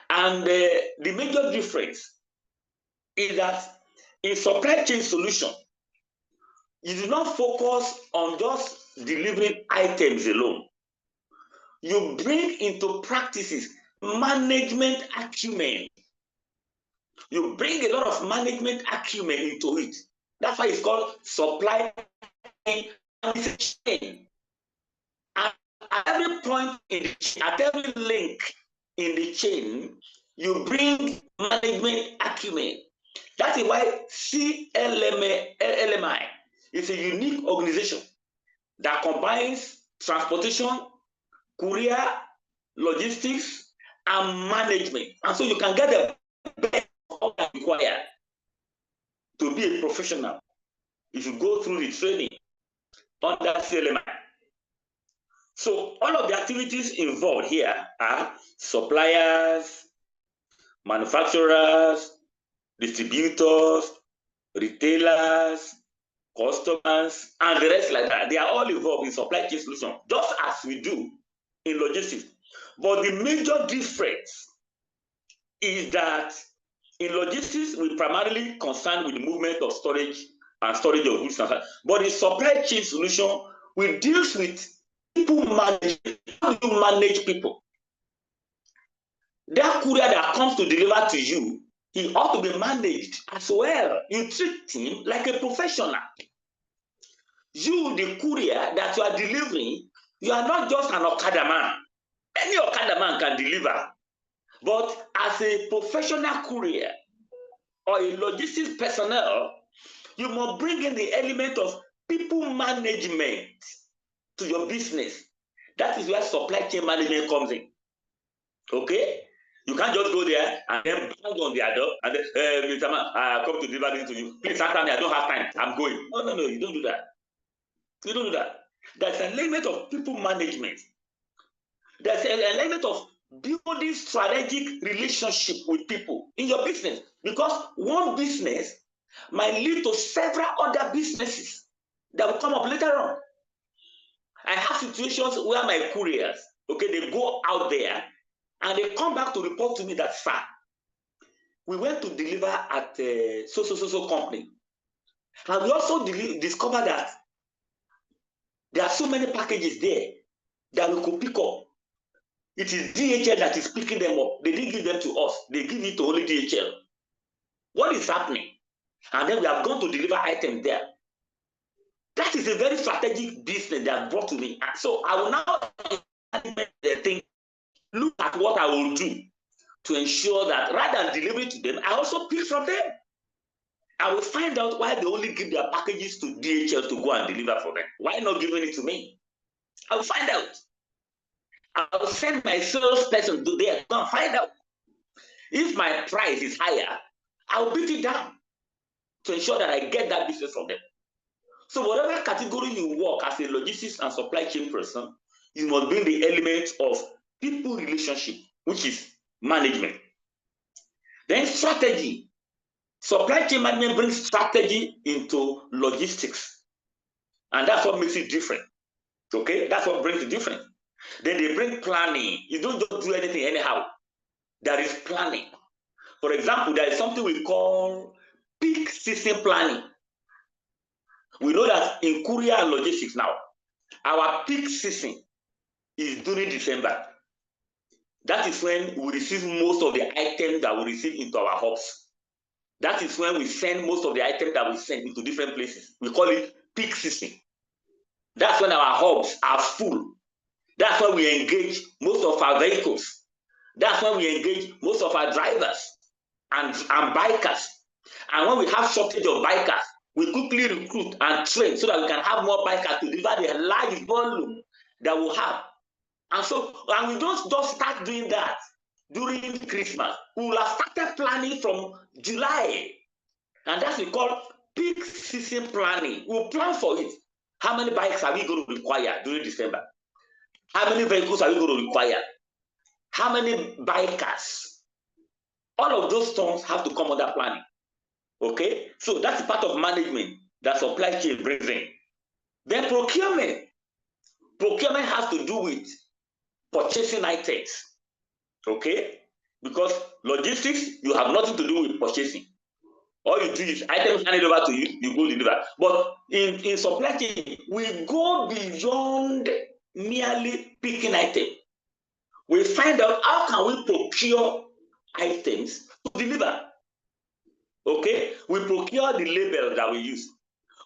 And the major difference is that in supply chain solution, you do not focus on just delivering items alone. You bring into practices management acumen. You bring a lot of management acumen into it. That's why it's called supply chain. At every point in the chain, at every link in the chain, you bring management acumen. That is why CLMI is a unique organization that combines transportation, courier, logistics, and management. And so you can get the best of all that required to be a professional if you go through the training under CLMI. So all of the activities involved here are suppliers, manufacturers, distributors, retailers, customers, and the rest like that. They are all involved in supply chain solution, just as we do in logistics. But the major difference is that in logistics, we primarily concerned with the movement of storage and storage of goods, but in supply chain solution, we deal with people management. How do you manage people? That courier that comes to deliver to you, he ought to be managed as well. You treat him like a professional. You, the courier that you are delivering, you are not just an Okada man. Any Okada man can deliver. But as a professional courier or a logistics personnel, you must bring in the element of people management to your business. That is where supply chain management comes in. Okay? You can't just go there and then bang on their door and then, Mr. Man, I come to deliver this to you. Please answer me, I don't have time. I'm going. No, you don't do that. You don't do that. There's an element of people management. There's an element of building strategic relationship with people in your business, because one business might lead to several other businesses that will come up later on. I have situations where my couriers, okay, they go out there and they come back to report to me that, sir, we went to deliver at so company, and we also discovered that there are so many packages there that we could pick up. It is DHL that is picking them up. They didn't give them to us. They give it to only DHL. What is happening? And then we have gone to deliver items there. That is a very strategic business they have brought to me. And so I will now think, look at what I will do to ensure that rather than deliver it to them, I also pick from them. I will find out why they only give their packages to DHL to go and deliver for them. Why not giving it to me? I will find out. I will send my salesperson to there to go and find out. If my price is higher, I will beat it down to ensure that I get that business from them. So whatever category you work as a logistics and supply chain person, you must bring the element of people relationship, which is management. Then strategy. Supply chain management brings strategy into logistics. And that's what makes it different. Okay, that's what brings it different. Then they bring planning. You don't just do anything anyhow. There is planning. For example, there is something we call peak season planning. We know that in courier and logistics now, our peak season is during December. That is when we receive most of the items that we receive into our hubs. That is when we send most of the items that we send into different places. We call it peak season. That's when our hubs are full. That's when we engage most of our vehicles. That's when we engage most of our drivers and bikers. And when we have shortage of bikers, we quickly recruit and train so that we can have more bikers to deliver the large volume that we have. And we don't just start doing that during Christmas. We will have started planning from July. And that's what we call peak season planning. We'll plan for it. How many bikes are we going to require during December? How many vehicles are we going to require? How many bikers? All of those terms have to come under planning. Okay? So that's part of management that supply chain brings in. Then procurement. Procurement has to do with purchasing items. Okay? Because logistics, you have nothing to do with purchasing. All you do is items handed over to you, you go deliver. But in supply chain, we go beyond merely picking items. We find out how can we procure items to deliver. Okay? We procure the labels that we use.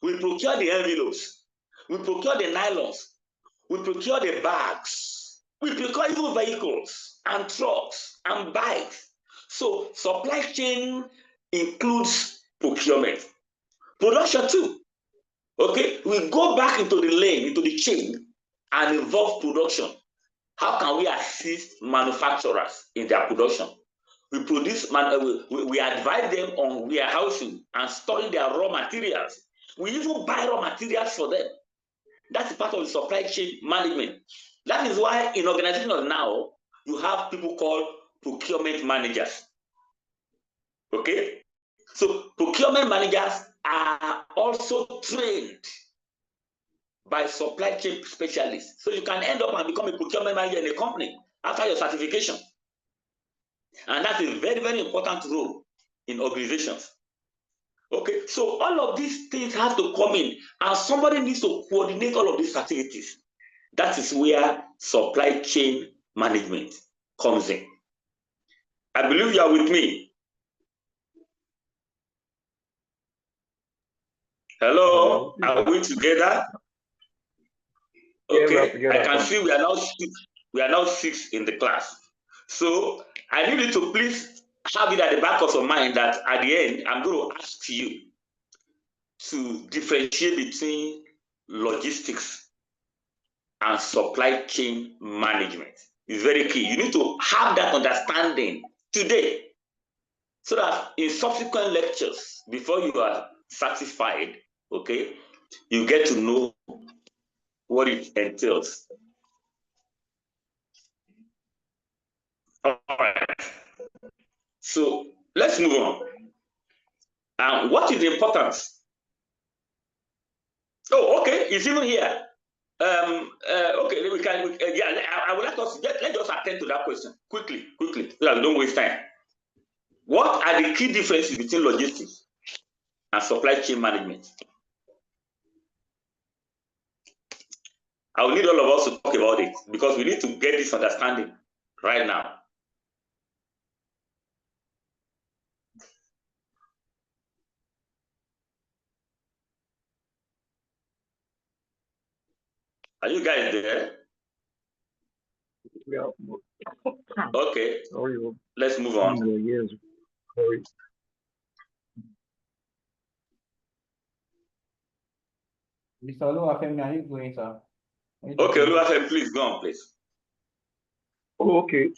We procure the envelopes. We procure the nylons. We procure the bags. We procure even vehicles and trucks and bikes. So supply chain includes procurement. Production too. Okay? We go back into the lane, into the chain, and involve production. How can we assist manufacturers in their production? We advise them on warehousing and storing their raw materials. We even buy raw materials for them. That's part of the supply chain management. That is why in organizations now, you have people called procurement managers. Okay? So procurement managers are also trained by supply chain specialists. So you can end up and become a procurement manager in a company after your certification. And that's a very, very important role in organizations. Okay, so all of these things have to come in, and somebody needs to coordinate all of these activities. That is where supply chain management comes in. I believe you are with me. Hello, are we together? Okay, together. I can see we are now six. We are now 6 in the class. So I need you to please have it at the back of your mind that at the end, I'm going to ask you to differentiate between logistics and supply chain management. It's very key. You need to have that understanding today, so that in subsequent lectures, before you are satisfied, okay, you get to know what it entails. All right. So let's move on. What is the importance? Oh, okay, it's even here. Okay, yeah, I would like us let's just attend to that question quickly, so that we don't waste time. What are the key differences between logistics and supply chain management? I will need all of us to talk about it because we need to get this understanding right now. Are you guys there? Yeah. Okay. Let's move on. Yes. Mr. Oluwafemi, are you going, sir? Okay, Oluwafemi, please go on, please. Oh, okay.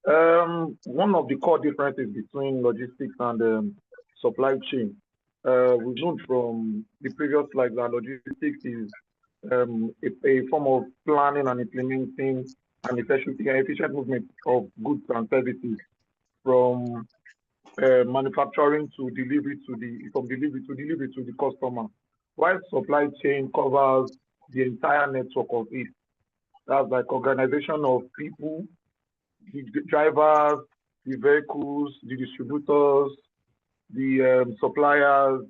One of the core differences between logistics and supply chain, we've known from the previous slide that logistics is a form of planning and implementing an efficient movement of goods and services from manufacturing to delivery to the customer, while supply chain covers the entire network of it. That's like organization of people, the drivers, the vehicles, the distributors, the suppliers,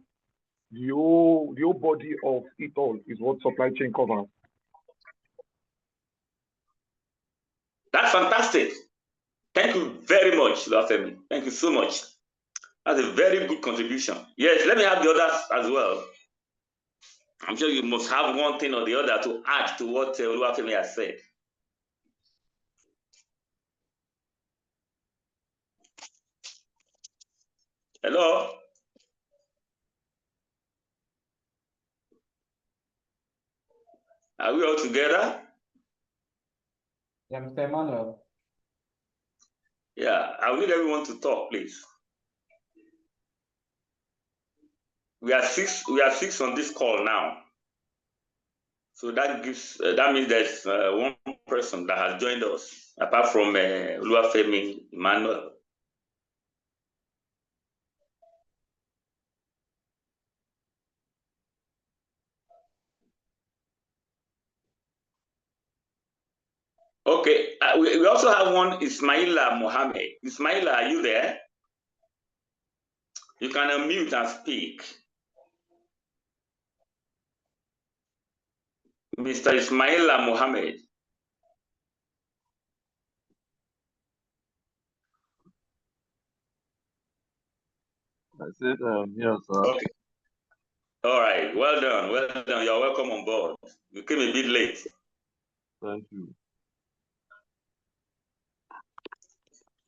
the whole body of it all is what supply chain covers. That's fantastic. Thank you very much, Lafemi. Thank you so much. That's a very good contribution. Yes, let me have the others as well. I'm sure you must have one thing or the other to add to what Oluwafemi has said. Hello? Are we all together? Yeah, Mr. Emmanuel. Yeah, I need everyone to talk, please. We are six on this call now. So that gives that means there's one person that has joined us apart from Oluwafemi Emmanuel. Okay, we also have one Ismaila Mohammed. Ismaila, are you there? You can unmute and speak. Mr. Ismaila Mohammed. I said, yes, sir. Okay. All right. Well done. Well done. You're welcome on board. You came a bit late. Thank you.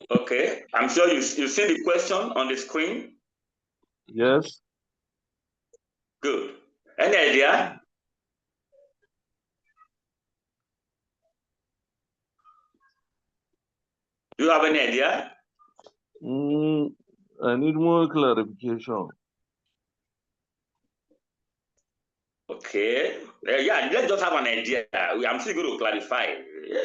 Okay. I'm sure you've seen the question on the screen. Yes. Good. Any idea? Do you have any idea? I need more clarification. Okay. Yeah, let's just have an idea. I'm still going to clarify.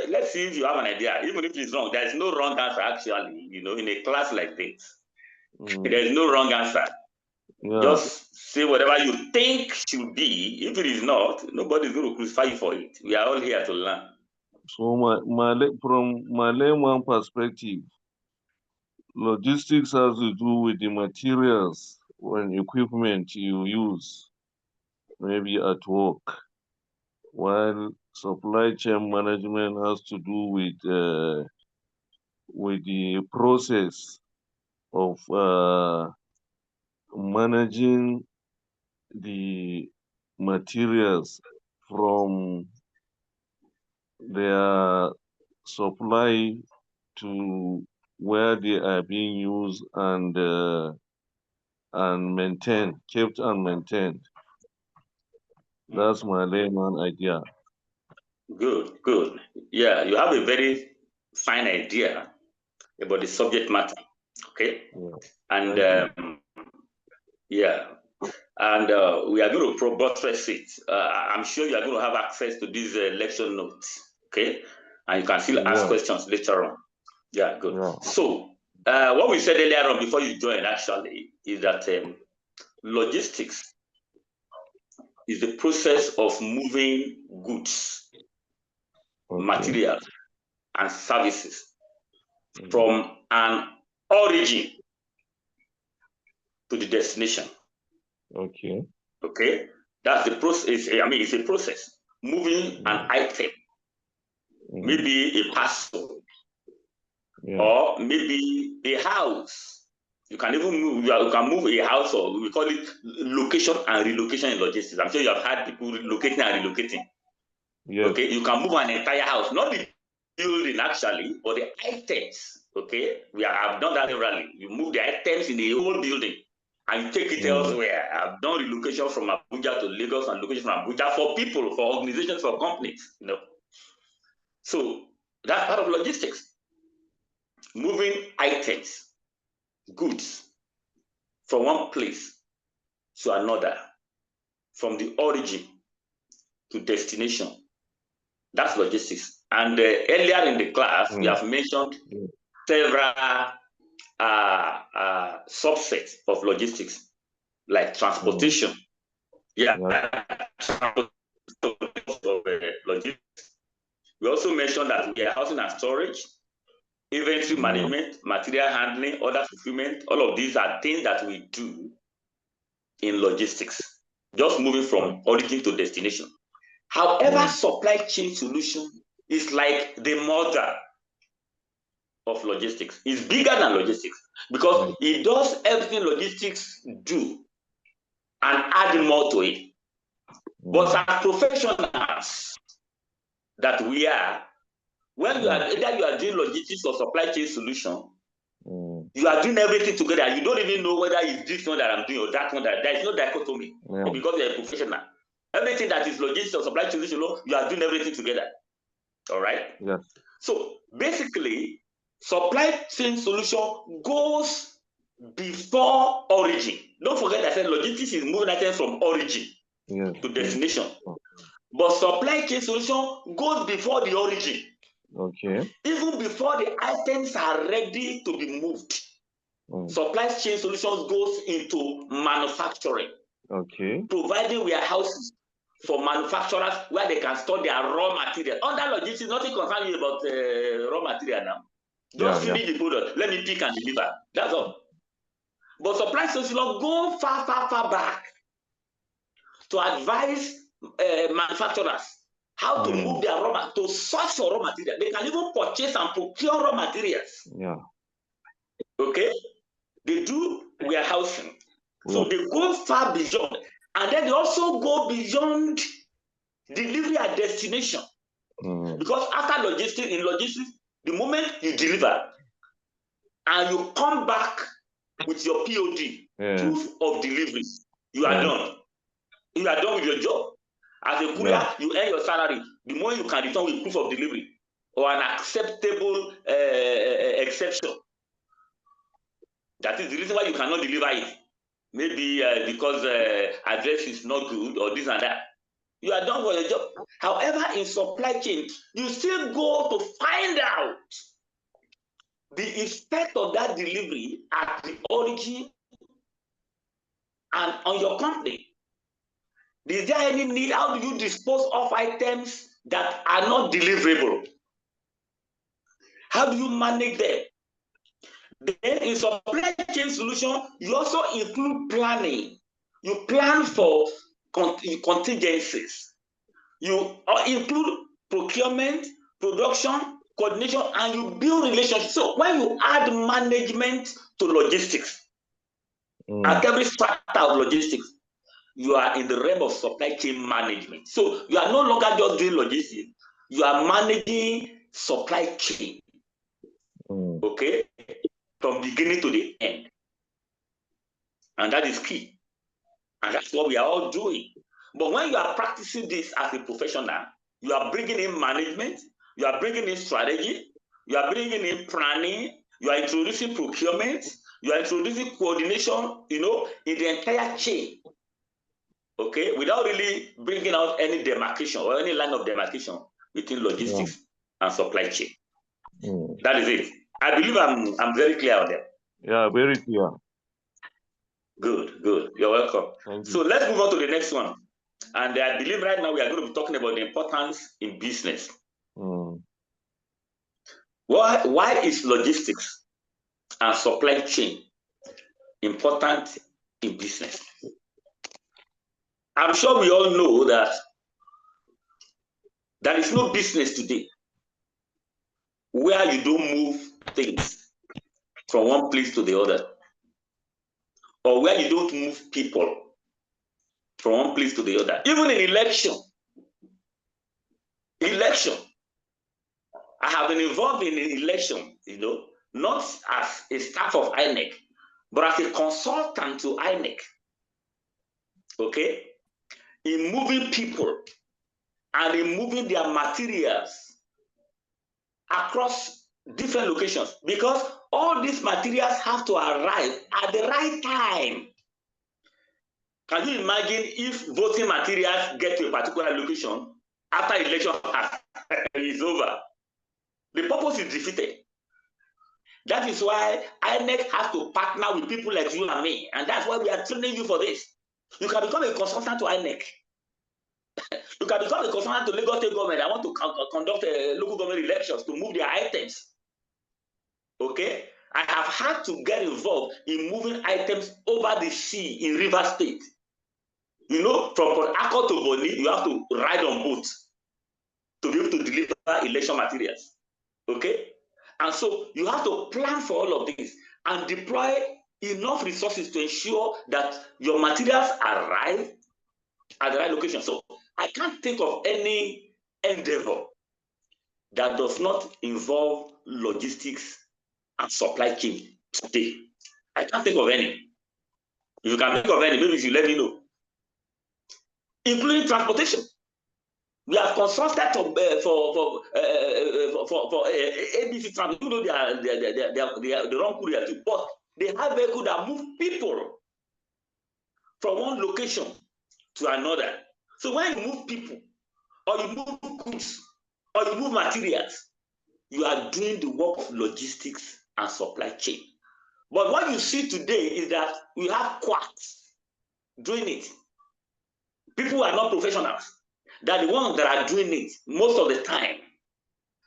Let's see if you have an idea. Even if it's wrong, there's no wrong answer, actually. You know, in a class like this, there's no wrong answer. Yeah. Just say whatever you think should be. If it is not, nobody's going to crucify you for it. We are all here to learn. So from my layman perspective, logistics has to do with the materials and equipment you use, maybe at work, while supply chain management has to do with the process of managing the materials from their supply to where they are being used and maintained, kept and maintained. That's my layman idea. Good, good. Yeah, you have a very fine idea about the subject matter. Okay. Yeah. And yeah, and we are going to buttress it. I'm sure you are going to have access to these lecture notes. Okay, and you can still ask questions later on. Yeah, good. Yeah. So what we said earlier on before you joined actually is that logistics is the process of moving goods, materials, and services from an origin to the destination. Okay. Okay. That's the process. I mean, it's a process. Moving an item, maybe a parcel, or maybe a house. You can even move, you can move a house, or we call it location and relocation in logistics. I'm sure you have had people locating and relocating. Yes. Okay, you can move an entire house, not the building actually, but the items. Okay, have done that severally. You move the items in the whole building and you take it elsewhere. I've done relocation from Abuja to Lagos and location from Abuja for people, for organizations, for companies. You know, so that's part of logistics. Moving items, goods from one place to another, from the origin to destination. That's logistics. And earlier in the class, we have mentioned several subsets of logistics, like transportation. Logistics. We also mentioned that warehousing and storage, inventory management, material handling, order fulfillment. All of these are things that we do in logistics, just moving from origin to destination. However, supply chain solution is like the mother of logistics. It's bigger than logistics because it does everything logistics do and add more to it. But as professionals that we are, when you are either you are doing logistics or supply chain solution, you are doing everything together. You don't even know whether it's this one that I'm doing or that one that there is no dichotomy because you're a professional. Everything that is logistics or supply chain solution, you are doing everything together. All right? Yes. So basically, supply chain solution goes before origin. Don't forget I said logistics is moving items from origin to destination. But supply chain solution goes before the origin. Okay. Even before the items are ready to be moved. Supply chain solutions goes into manufacturing. Okay. Providing warehouses for manufacturers where they can store their raw material. Under logistics, nothing concerns you about raw material now. Just finish the product. Let me pick and deliver. That's all. But supply chain solutions go far, far, far back to advise manufacturers how to move their raw material, to source for raw material. They can even purchase and procure raw materials. Yeah. Okay? They do warehousing. So they go far beyond. And then they also go beyond delivery at destination. Because after logistics, in logistics, the moment you deliver and you come back with your POD, proof of delivery, you are done. You are done with your job. As a courier, you earn your salary. The more you can return with proof of delivery or an acceptable exception. That is the reason why you cannot deliver it. Maybe because address is not good or this and that. You are done for your job. However, in supply chain, you still go to find out the effect of that delivery at the origin and on your company. Is there any need? How do you dispose of items that are not deliverable? How do you manage them? Then in supply chain solution, you also include planning. You plan for contingencies. You include procurement, production, coordination, and you build relationships. So when you add management to logistics, at every strata of logistics, you are in the realm of supply chain management. So you are no longer just doing logistics, you are managing supply chain. Okay? From beginning to the end. And that is key. And that's what we are all doing. But when you are practicing this as a professional, you are bringing in management, you are bringing in strategy, you are bringing in planning, you are introducing procurement, you are introducing coordination, in the entire chain. Okay, without really bringing out any demarcation or any line of demarcation between logistics and supply chain. That is it. I believe I'm very clear on that. Yeah, very clear. Good, good. You're welcome. Thank you. So let's move on to the next one. And I believe right now we are going to be talking about the importance in business. Why is logistics and supply chain important in business? I'm sure we all know that there is no business today where you don't move things from one place to the other, or where you don't move people from one place to the other. Even in election, I have been involved in an election, not as a staff of INEC, but as a consultant to INEC, okay, in moving people and in moving their materials across different locations, because all these materials have to arrive at the right time. Can you imagine if voting materials get to a particular location after election is over? The purpose is defeated. That is why INEC has to partner with people like you and me, and that's why we are training you for this. You can become a consultant to INEC. You can become a consultant to Lagos State government. I want to conduct local government elections to move their items. Okay? I have had to get involved in moving items over the sea in River State. From Port Harcourt to Bonny, you have to ride on boats to be able to deliver election materials. Okay? And so you have to plan for all of this and deploy enough resources to ensure that your materials arrive at the right location. So I can't think of any endeavor that does not involve logistics and supply chain today. I can't think of any. If you can think of any, maybe you should let me know. Including transportation. We have consulted for ABC Transport. You know they run courier too, but they have vehicles that move people from one location to another. So when you move people, or you move goods, or you move materials, you are doing the work of logistics and supply chain. But what you see today is that we have quacks doing it. People who are not professionals. They're the ones that are doing it most of the time.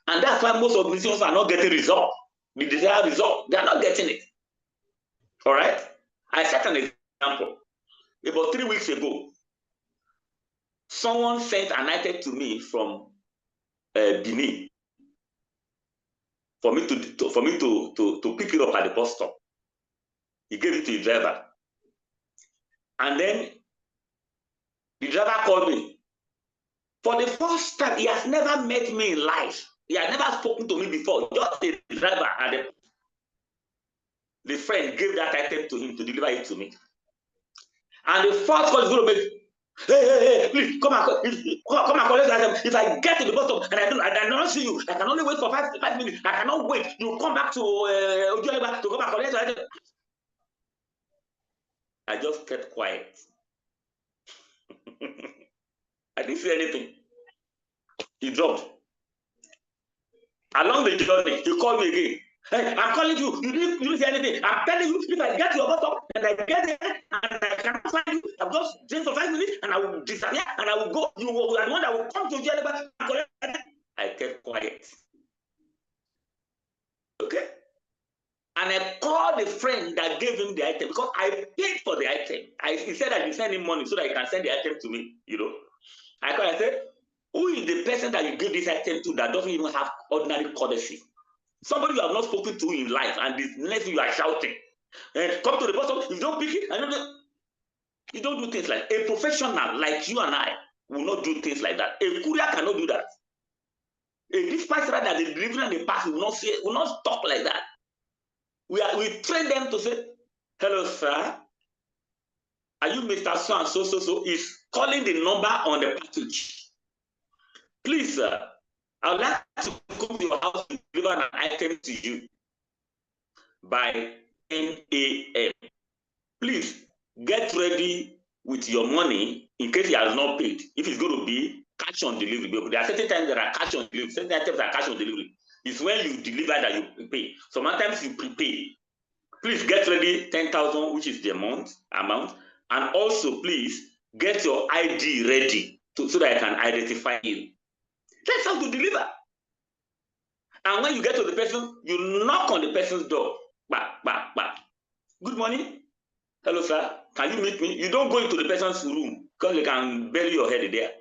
And that's why most organizations are not getting result. The desired result, they are not getting it. All right? I set an example. About 3 weeks ago, someone sent an item to me from Benin for me to pick it up at the bus stop. He gave it to the driver. And then the driver called me. For the first time, he has never met me in life. He has never spoken to me before. Just the driver and the friend gave that item to him to deliver it to me. And the first call is going to make, hey, please come and collect the item. If I get to the bus stop and I don't see you, I can only wait for 5 minutes. I cannot wait. You come back to Unilag to come and collect the item. I just kept quiet. I didn't say anything. He dropped. Along the journey, he called me again. Hey, I'm calling you. You didn't say anything. I'm telling you, if I get to your bus stop and I get there and I cannot find you, I've just drink for 5 minutes and I will disappear and I will go. You are the one that will come to jail and collect it. I kept quiet. Okay? And I called the friend that gave him the item because I paid for the item. He said that he sent him money so that he can send the item to me, you know. I called and said, who is the person that you gave this item to that doesn't even have ordinary courtesy? Somebody you have not spoken to in life, and the next thing you are shouting. Come to the bottom, if you don't pick it, you don't do things like a professional like you and I will not do things like that. A courier cannot do that. A dispatch rider that is delivering the pass will not talk like that. We train them to say, hello, sir. Are you Mr. So and so? Is calling the number on the package. Please, sir, I would like to come to your house to deliver an item to you by 10 a.m. Please get ready with your money in case he has not paid. If it's going to be cash on delivery, there are certain times that are cash on delivery, certain items are cash on delivery. It's when you deliver that you pay. Sometimes you prepay. Please get ready 10,000, which is the amount, and also please get your ID ready so that I can identify you. That's how to deliver. And when you get to the person, you knock on the person's door. Bah, bah, bah. Good morning. Hello, sir. Can you meet me? You don't go into the person's room because they can bury your head there.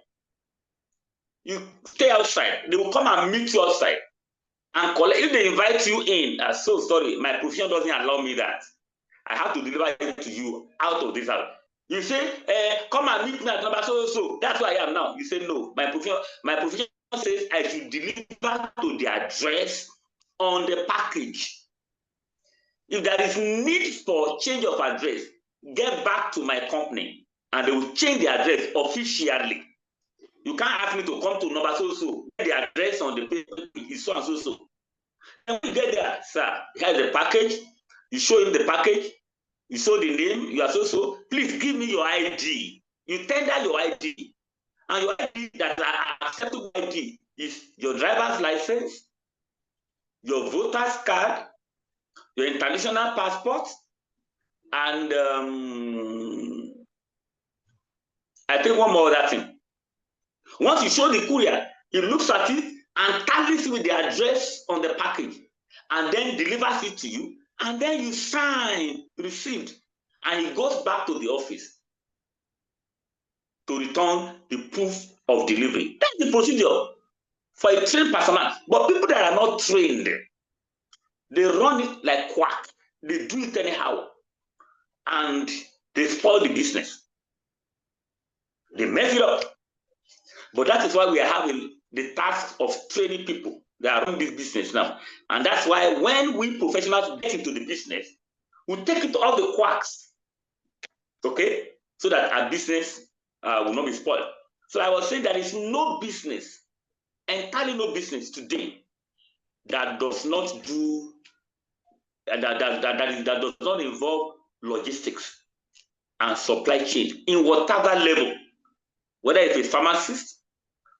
You stay outside. They will come and meet you outside and collect. If they invite you in, I'm so sorry, my profession doesn't allow me that. I have to deliver it to you out of this house. You say, come and meet me at number so. That's where I am now. You say, no, my profession says I should deliver to the address on the package. If there is need for change of address, get back to my company and they will change the address officially. You can't ask me to come to number so. The address on the paper is so and so. And when you get there, sir, here's the package. You show him the package. You show the name. You are so. Please give me your ID. You tender your ID. And your ID that are acceptable ID is your driver's license, your voter's card, your international passport, and I think one more other thing. Once you show the courier, he looks at it and tallies with the address on the package and then delivers it to you, and then you sign received, and he goes back to the office to return the proof of delivery. That's the procedure for a trained personnel. But people that are not trained, they run it like quack. They do it anyhow, and they spoil the business. They mess it up. But that is why we are having the task of training people that are running this business now. And that's why when we professionals get into the business, we take it all the quacks, okay, so that our business will not be spoiled. So I was saying there is no business, entirely no business today that does not do that does not involve logistics and supply chain in whatever level, whether it's a pharmacist,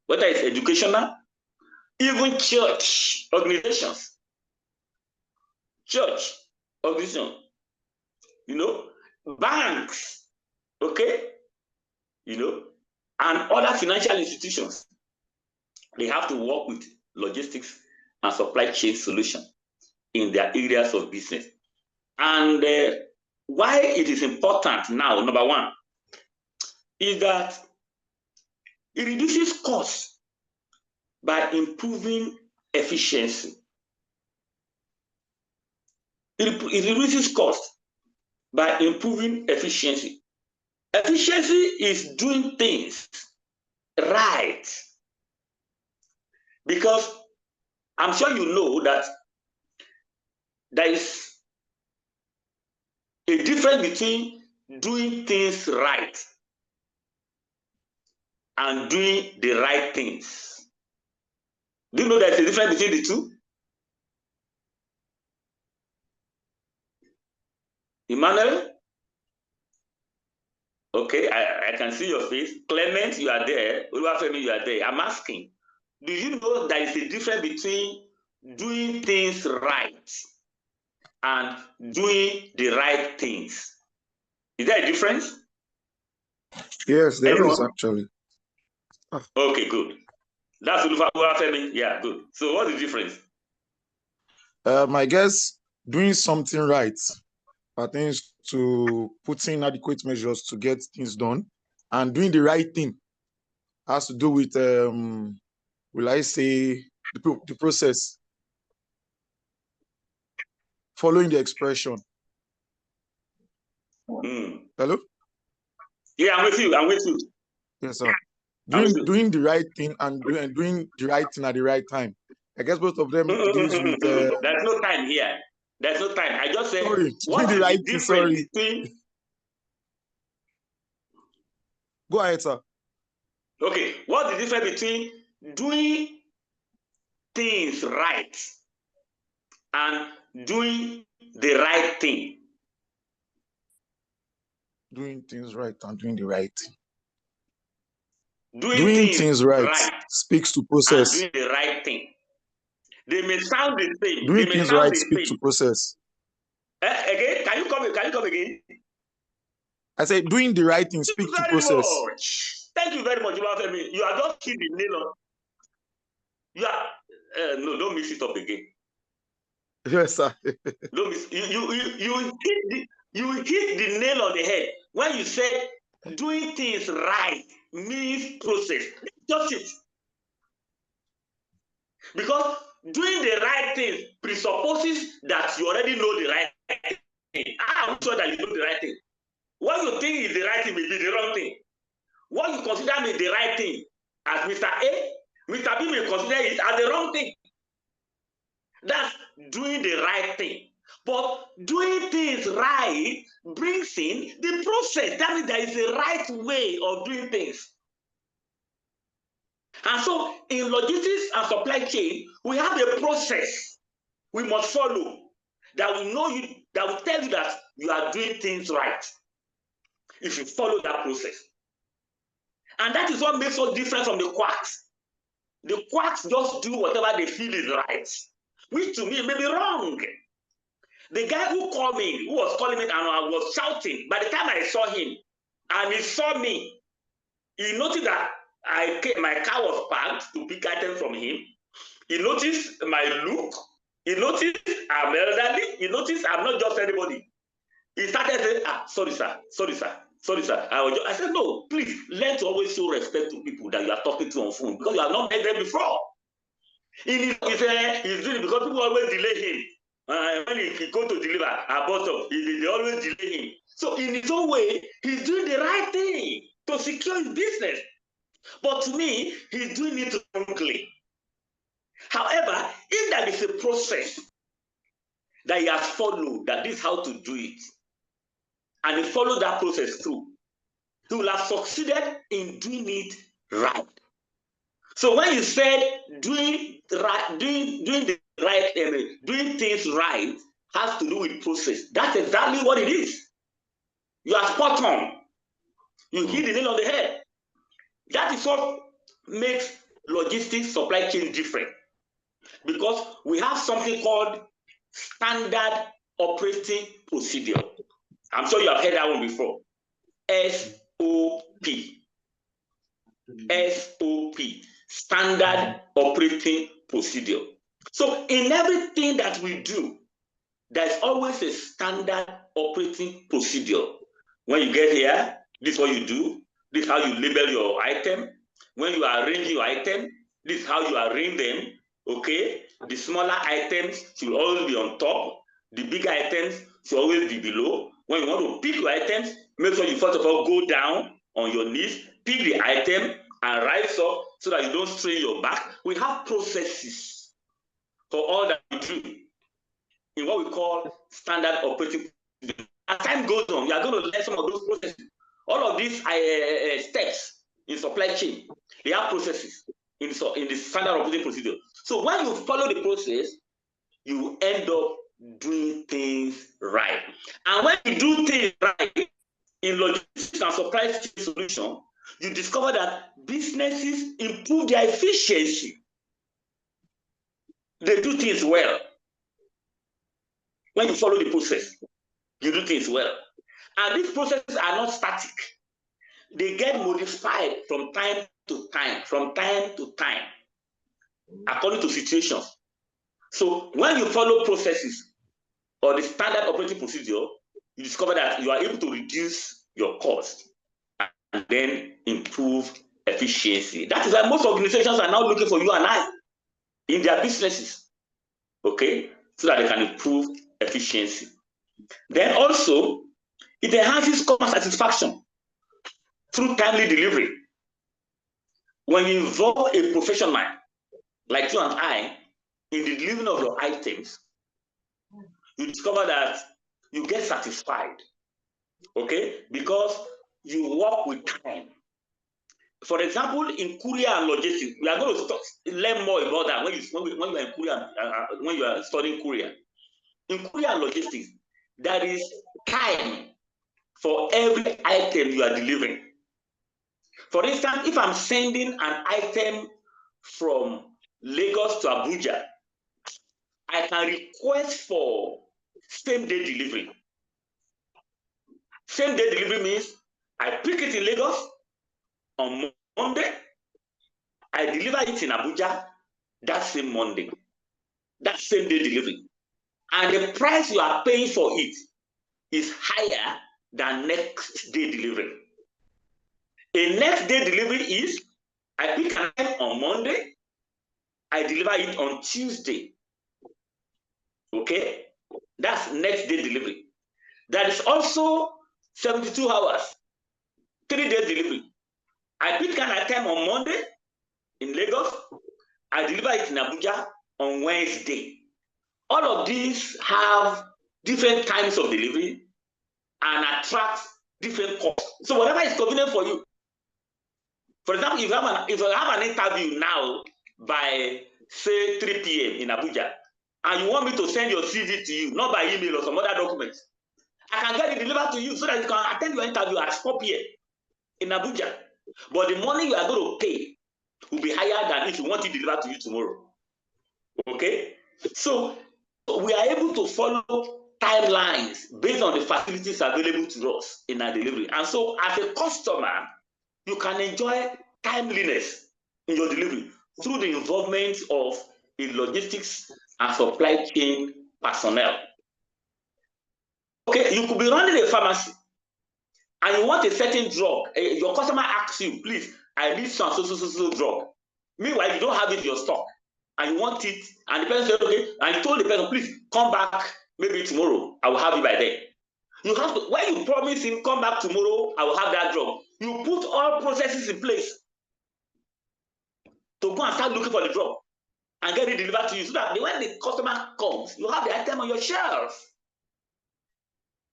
whether it's educational, even church organizations, banks, okay, and other financial institutions. They have to work with logistics and supply chain solution in their areas of business. And why it is important now, number one, is that it reduces costs by improving efficiency. It reduces costs by improving efficiency. Efficiency is doing things right. Because I'm sure you know that there is a difference between doing things right and doing the right things. Do you know there's a difference between the two? Emmanuel? Okay, I can see your face. Clement, you are there. Oluwafemi, you are there. I'm asking, do you know there is a difference between doing things right and doing the right things? Is there a difference? Yes, there Anyone? is actually. Okay, good. That's Oluwafemi. Yeah, good. So what's the difference? I guess doing something right pertains to putting adequate measures to get things done, and doing the right thing has to do with, will I say, the process, following the expression. Hello? Yeah, I'm with you. I'm with you. Yes, sir. Doing the right thing and doing the right thing at the right time. I guess both of them deals with. There's no time here. There's no time. I just said, Sorry, what doing is the right the thing. difference Sorry. between? Go ahead, sir. Okay, what's the difference between doing things right and doing the right thing? Doing things right and doing the right thing. Doing things right speaks to process. and doing the right thing. They may sound the same. Doing They may things sound right the speaks to same. process. Again, can you come again? I say doing the right thing Thank you speaks to very process. much. Thank you very much, Olufemi. You are just hitting the nail on. You are no, don't mix it up again. Yes, sir. Don't miss, you hit the nail on the head when you said doing things right means process. Just it. Because doing the right thing presupposes that you already know the right thing. I'm sure that you know the right thing. What you think is the right thing may be the wrong thing. What you consider may be the right thing as Mr. A, Mr. B may consider it as the wrong thing. That's doing the right thing. But doing things right brings in the process. That means there is a right way of doing things. And so in logistics and supply chain, we have a process we must follow that will know you, that will tell you that you are doing things right if you follow that process. And that is what makes us different from the quacks. The quacks just do whatever they feel is right, which to me may be wrong. The guy who called me, who was calling me and I was shouting, by the time I saw him and he saw me, he noticed that my car was parked to pick items from him. He noticed my look. He noticed I'm elderly. He noticed I'm not just anybody. He started saying, sorry, sir. I said, no, please learn to always show respect to people that you are talking to on phone because you have not met them before. He's doing it because people always delay him. When he go to deliver a bottle, they always delay him. So in his own way, he's doing the right thing to secure his business. But to me, he's doing it wrongly. However, if there is a process that he has followed, that this is how to do it, and he followed that process through, he will have succeeded in doing it right. So when you said doing things right has to do with process, that's exactly what it is. You are spot on. You hit the nail on the head. That is what makes logistics supply chain different. Because we have something called standard operating procedure. I'm sure you have heard that one before. SOP. SOP. Standard operating procedure. So in everything that we do, there's always a standard operating procedure. When you get here, this is what you do. This is how you label your item. When you arrange your item, this is how you arrange them. Okay? The smaller items should always be on top. The bigger items should always be below. When you want to pick your items, make sure you first of all go down on your knees, pick the item, and rise up so that you don't strain your back. We have processes for all that we do in what we call standard operating procedure. As time goes on, we are going to learn some of those processes. All of these steps in supply chain, they have processes in the standard operating procedure. So when you follow the process, you end up doing things right. And when you do things right in logistics and supply chain solution, you discover that businesses improve their efficiency. They do things well. When you follow the process, you do things well. And these processes are not static. They get modified from time to time, according to situations. So when you follow processes, or the standard operating procedure, you discover that you are able to reduce your cost and then improve efficiency. That is why most organizations are now looking for you and I in their businesses, okay, so that they can improve efficiency. Then also, it enhances customer satisfaction through timely delivery. When you involve a professional like you and I in the delivering of your items, you discover that you get satisfied, okay, because you work with time. For example, in courier and logistics, we are going to learn more about that when you are in courier, when you are studying courier. In courier and logistics, there is time for every item you are delivering. For instance, if I'm sending an item from Lagos to Abuja, I can request for same-day delivery. Same-day delivery means I pick it in Lagos on Monday, I deliver it in Abuja that same Monday, that same-day delivery. And the price you are paying for it is higher than next-day delivery. A next-day delivery is I pick an item on Monday, I deliver it on Tuesday. Okay, that's next-day delivery. That is also 72 hours, 3 days delivery. I pick an item on Monday in Lagos, I deliver it in Abuja on Wednesday. All of these have different times of delivery and attract different costs. So whatever is convenient for you. For example, if you have an interview now by say 3 p.m. in Abuja, and you want me to send your CV to you, not by email or some other documents, I can get it delivered to you so that you can attend your interview at 4 p.m. in Abuja. But the money you are going to pay will be higher than if you want it delivered to you tomorrow. Okay? So we are able to follow timelines based on the facilities available to us in our delivery. And so as a customer, you can enjoy timeliness in your delivery through the involvement of a logistics and supply chain personnel. Okay, you could be running a pharmacy and you want a certain drug. Your customer asks you, please, I need some so drug. Meanwhile, you don't have it in your stock and you want it, and the person said, okay, and you told the person, please come back maybe tomorrow, I will have it by then. You have to, when you promise him, come back tomorrow, I will have that drug, you put all processes in place to go and start looking for the drug and get it delivered to you so that when the customer comes, you have the item on your shelf.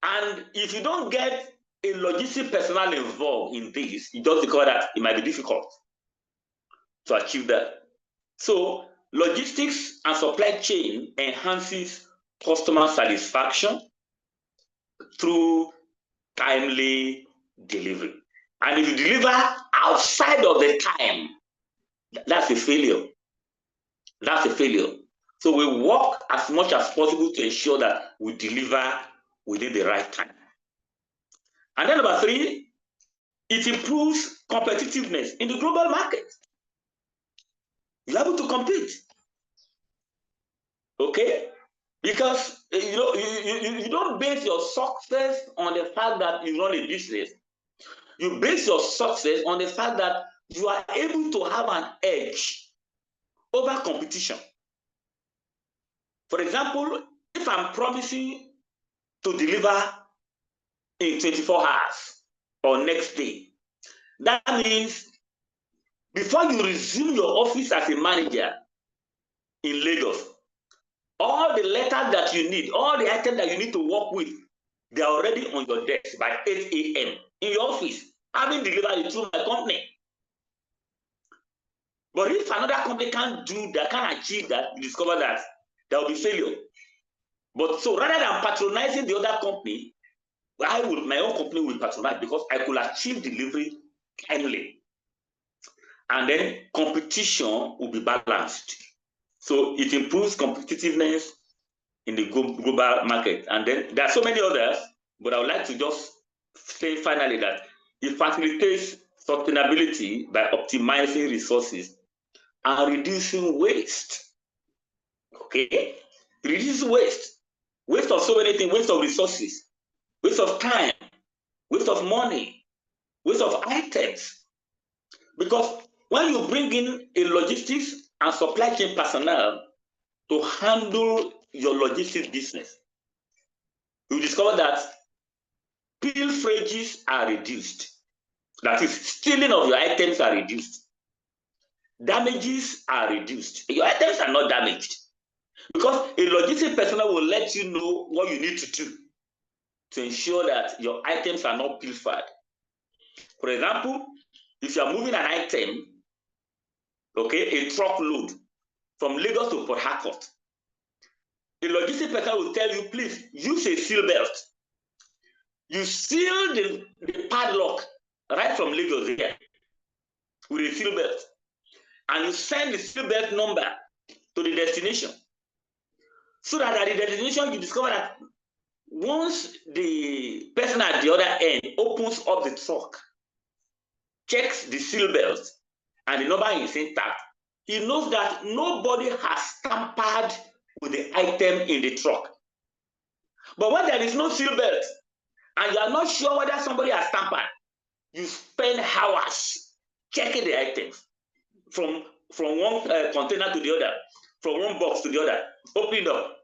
And if you don't get a logistic personnel involved in this, you just discover that it might be difficult to achieve that. So logistics and supply chain enhances customer satisfaction through timely delivery. And if you deliver outside of the time, that's a failure. That's a failure. So we work as much as possible to ensure that we deliver within the right time. And then number 3, it improves competitiveness in the global market. You're able to compete. Okay? Because you don't base your success on the fact that you run a business. You base your success on the fact that you are able to have an edge over competition. For example, if I'm promising to deliver in 24 hours or next day, that means before you resume your office as a manager in Lagos, all the letters that you need, all the items that you need to work with, they are already on your desk by 8 a.m. in your office, having delivered it through my company. But if another company can't do that, can't achieve that, you discover that there will be failure. But so rather than patronizing the other company, my own company will patronize because I could achieve delivery timely. And then competition will be balanced. So it improves competitiveness in the global market. And then there are so many others, but I would like to just say finally that it facilitates sustainability by optimizing resources and reducing waste. Okay? Reduce waste. Waste of so many things, waste of resources, waste of time, waste of money, waste of items. Because when you bring in a logistics and supply chain personnel to handle your logistics business, you discover that pilferages are reduced. That is, stealing of your items are reduced. Damages are reduced. Your items are not damaged. Because a logistics personnel will let you know what you need to do to ensure that your items are not pilfered. For example, if you are moving an item, okay, a truckload from Lagos to Port Harcourt, the logistics personnel will tell you, please use a seal belt. You seal the padlock right from Lagos here with a seal belt, and you send the seal belt number to the destination, so that at the destination you discover that once the person at the other end opens up the truck, checks the seal belt, and the number is intact, he knows that nobody has tampered with the item in the truck. But when there is no seal belt, and you are not sure whether somebody has tampered, you spend hours checking the items from one container to the other, from one box to the other, opening up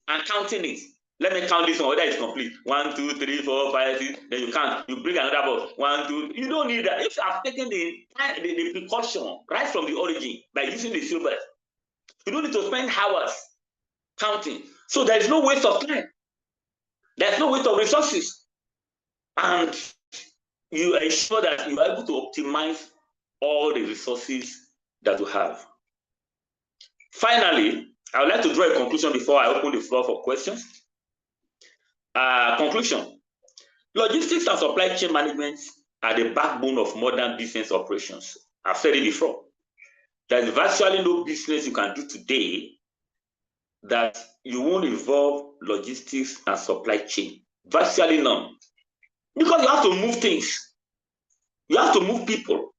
and counting it. Let me count this one, whether it's complete. 1, 2, 3, 4, 5, 6. Then you count. You bring another box. 1, 2. You don't need that. If you have taken the precaution right from the origin by using the seal belt, you don't need to spend hours counting. So there is no waste of time. There's no waste of resources. And you ensure that you are able to optimize all the resources that you have. Finally, I would like to draw a conclusion before I open the floor for questions. Conclusion. Logistics and supply chain management are the backbone of modern business operations. I've said it before. There is virtually no business you can do today that you won't involve logistics and supply chain. Virtually none. Because you have to move things. You have to move people.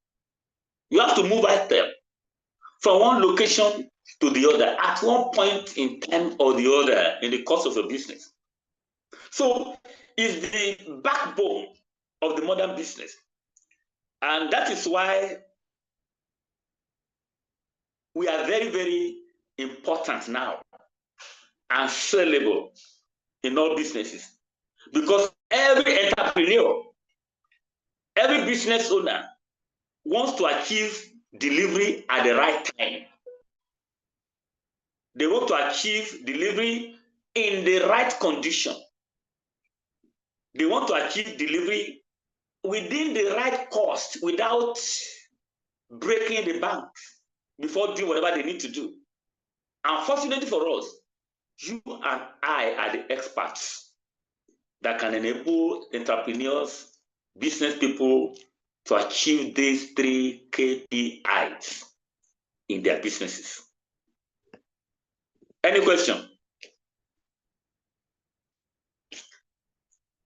You have to move items from one location to the other at one point in time or the other in the course of your business. So it's the backbone of the modern business. And that is why we are very, very important now and sellable in all businesses. Because every entrepreneur, every business owner wants to achieve delivery at the right time. They want to achieve delivery in the right condition. They want to achieve delivery within the right cost without breaking the bank before doing whatever they need to do. Unfortunately for us, you and I are the experts that can enable entrepreneurs, business people to achieve these 3 KPIs in their businesses. Any question?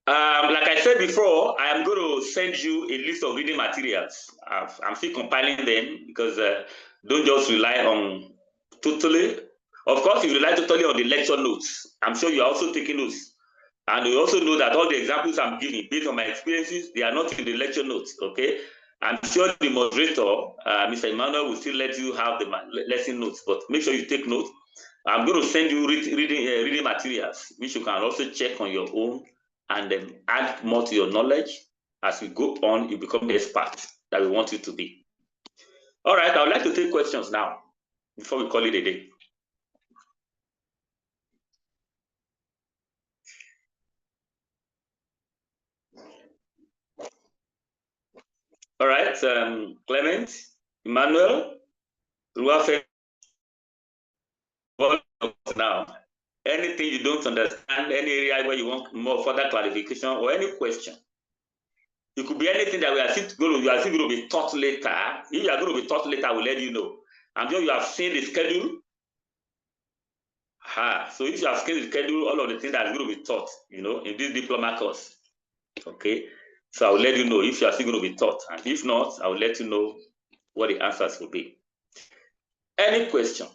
Like I said before, I am going to send you a list of reading materials. I'm still compiling them because don't just rely on totally. Of course, you rely totally on the lecture notes. I'm sure you're also taking notes. And you also know that all the examples I'm giving, based on my experiences, they are not in the lecture notes, okay? I'm sure the moderator, Mr. Emmanuel, will still let you have the lesson notes, but make sure you take notes. I'm going to send you reading materials, which you can also check on your own and then add more to your knowledge. As we go on, you become the expert that we want you to be. All right, I would like to take questions now before we call it a day. All right, Clement, Emmanuel, Ruafe, now. Anything you don't understand, any area where you want more further clarification or any question. It could be anything that you are still going to be taught later. If you are going to be taught later, I will let you know. I'm sure you have seen the schedule. So if you have seen the schedule, all of the things that are going to be taught, in this diploma course. Okay. So I will let you know if you are still going to be taught. And if not, I will let you know what the answers will be. Any question?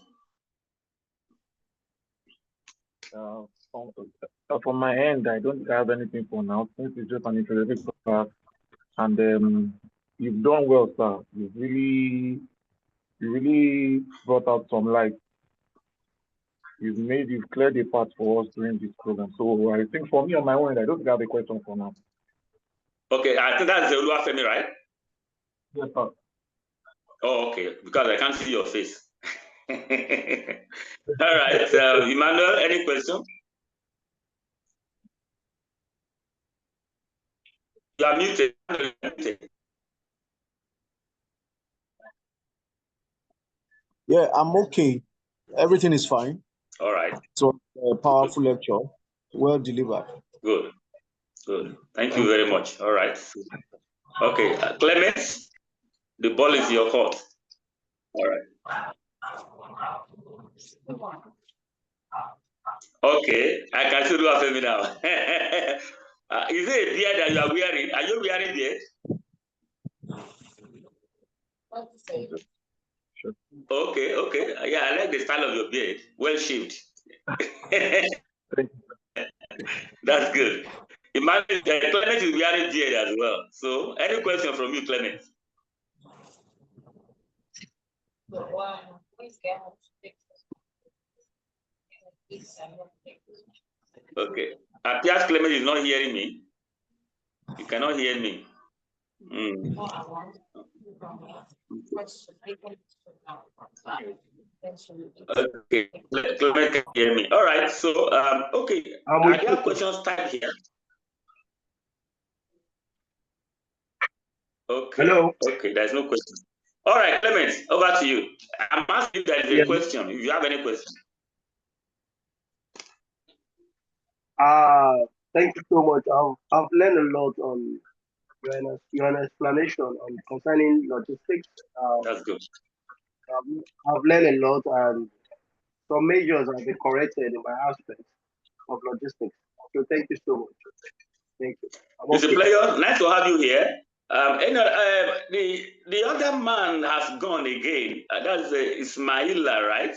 From my end, I don't have anything for now, since it's just an introductory class. And you've done well, sir. You really brought out some light. You've cleared the path for us during this program. So I think for me on my own, I don't have a question for now. Okay, I think that's the Oluwafemi, right? Yes, sir. Oh, okay, because I can't see your face. All right, Emmanuel, any question? You are muted. Yeah, I'm okay. Everything is fine. All right. So a powerful lecture, well delivered. Good, good. Thank you very much. All right. Okay, Clement, the ball is in your court. All right. Okay, I can see Oluwafemi now. Is it a beard that you are wearing? Are you wearing beard? Sure. Okay, okay. Yeah, I like the style of your beard. Well shaved. That's good. Imagine Clement is wearing beard as well. So, any question from you, Clement? Okay. Appears Clement is not hearing me. You cannot hear me. Mm. Okay, Clement can hear me. All right. So, okay. Are there questions typed here? Okay. Hello. Okay, there's no question. All right, Clement, over to you. I'm asking if there is a question. If you have any question. Thank you so much. I've learned a lot on your explanation on concerning logistics. That's good. I've learned a lot, and some measures have been corrected in my aspect of logistics. So thank you so much. Thank you. It's a pleasure. Nice to have you here. The other man has gone again. That's Ismaila, right?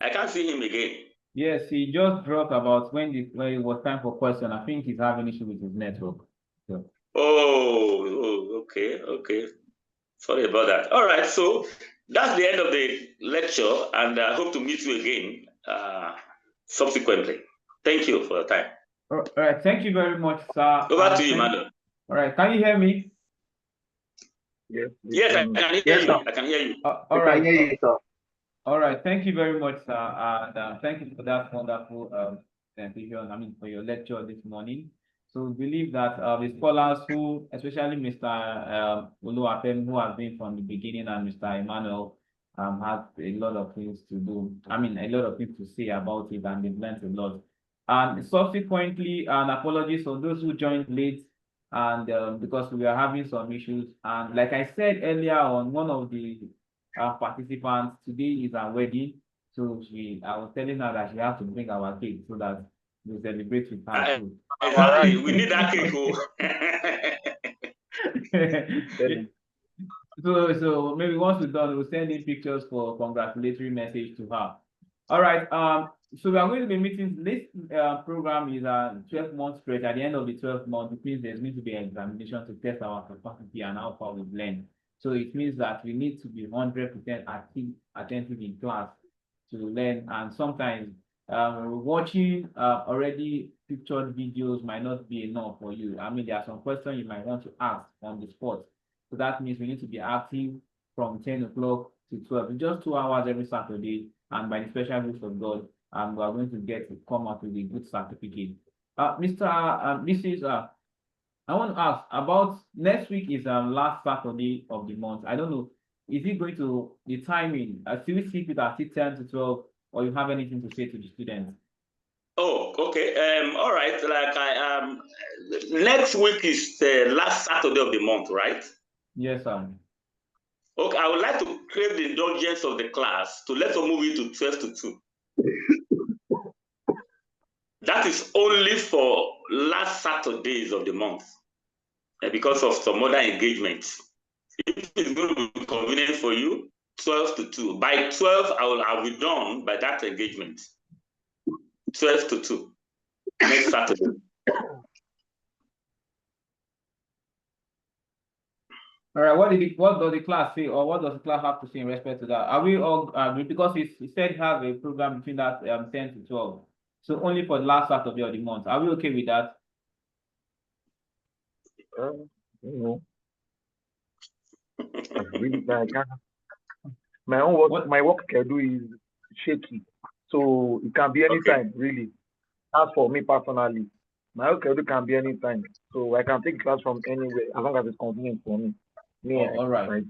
I can't see him again. Yes, he just dropped about when it was time for question. I think he's having issue with his network. So. Oh, okay, okay. Sorry about that. All right, so that's the end of the lecture, and I hope to meet you again subsequently. Thank you for your time. All right, thank you very much, sir. Over to you, Madam. All right, can you hear me? Yes, yes, I can hear you. I can hear you. All right. I can hear you, sir. All right, thank you very much, sir. And thank you for that wonderful presentation, for your lecture this morning. So we believe that the scholars who, especially Mr. Oluwafemi, who has been from the beginning, and Mr. Emmanuel, has a lot of things to do. A lot of things to say about it, and they've learned a lot. And subsequently, an apologies for those who joined late, and because we are having some issues. And like I said earlier on, one of the participants today is our wedding, so I was telling her that she has to bring our cake so that we celebrate with her too. Exactly, we need that cake. So maybe once we're done, we'll send in pictures for congratulatory message to her. All right. So we are going to be meeting. This program is a 12-month stretch. At the end of the 12th month, it means there's going to be an examination to test our capacity and how far we've learned. So it means that we need to be 100% attentive in class to learn. And sometimes watching already pictured videos might not be enough for you. There are some questions you might want to ask on the spot. So that means we need to be active from 10 o'clock to 12. It's just 2 hours every Saturday. And by the special grace of God, we are going to get to come out with a good certificate. I want to ask about next week is last Saturday of the month. I don't know, is it going to the timing? Still we keep it at 10 to 12, or you have anything to say to the students? Oh, okay. All right. Next week is the last Saturday of the month, right? Yes, sir. Okay, I would like to crave the indulgence of the class to let us move it to 12 to 2. That is only for last Saturdays of the month, because of some other engagements. If it's going to be convenient for you, 12 to 2. By 12, I'll be done by that engagement. 12 to 2. next Saturday. All right, what does the class say, or what does the class have to say in respect to that? Are we all because it said have a program between that 10 to 12, so only for the last Saturday of the month. Are we okay with that? You know, really, I can't. My own work, my work schedule is shaky, so it can be anytime, really. As for me personally, my work schedule can be anytime, so I can take class from anywhere as long as it's convenient for me. All right.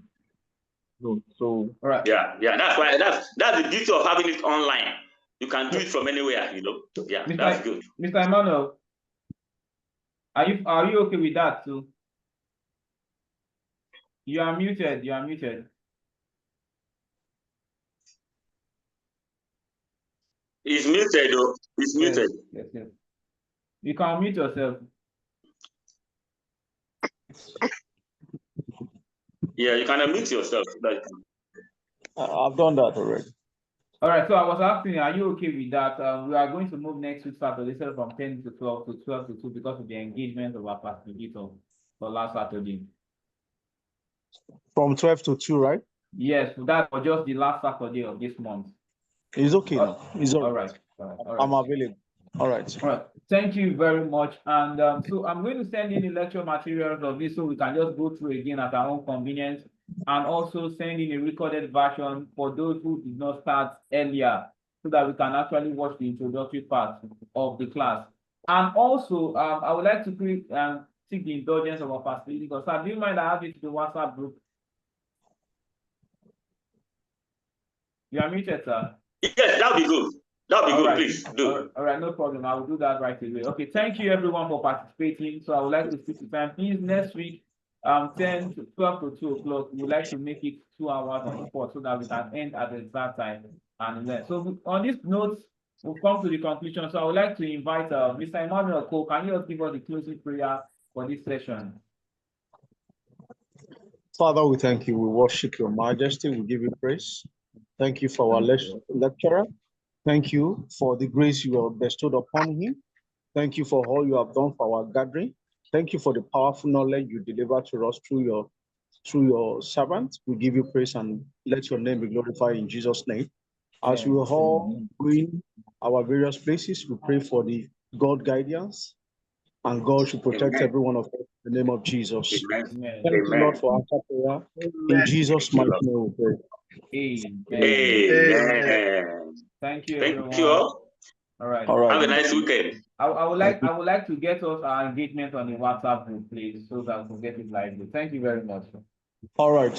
So all right. Yeah, that's why that's the beauty of having it online. You can do it from anywhere, you know. Yeah, that's good. Mr. Emmanuel, are you okay with that too? You are muted. You are muted. He's muted, though. He's muted. Yes. You can mute yourself. Yeah, you can unmute yourself. I've done that already. All right, so I was asking, are you okay with that? We are going to move next week Saturday instead from 10 to 12 to 12 to 2 because of the engagement of our facilitator for last Saturday. From 12 to 2, right? Yes, that was just the last Saturday of this month. It's okay now. It's all right. I'm available. All right. Thank you very much. And so I'm going to send in the lecture materials of this so we can just go through again at our own convenience, and also send in a recorded version for those who did not start earlier so that we can actually watch the introductory part of the class. And also, I would like to seek the indulgence of our facility. Because do you mind I have it to the WhatsApp group? You are muted, sir. Yes, that'll be good. That'll be good, please do. All right, no problem. I will do that right away. Okay, thank you everyone for participating. So I would like to stick to time. Please, next week, 10 to 12 to 2 o'clock, we would like to make it 2 hours on the spot so that we can end at the exact time. And then, so on this note, we'll come to the conclusion. So I would like to invite Mr. Emmanuel Cole. Can you give us the closing prayer for this session? Father, we thank you. We worship your majesty. We give you praise. Thank you for our lecturer. Thank you for the grace you have bestowed upon him. Thank you for all you have done for our gathering. Thank you for the powerful knowledge you deliver to us through your servant. We give you praise and let your name be glorified in Jesus' name. As we all go in our various places, we pray for the God guidance, and God should protect every one of us in the name of Jesus. Amen. Thank you, Lord, for our prayer. In Jesus' mighty name we pray. Amen. Thank you, Thank everyone. you all. All right. Have a nice weekend. I would like to get us our engagement on the WhatsApp group, please, so that we can get it lively. Thank you very much. All right.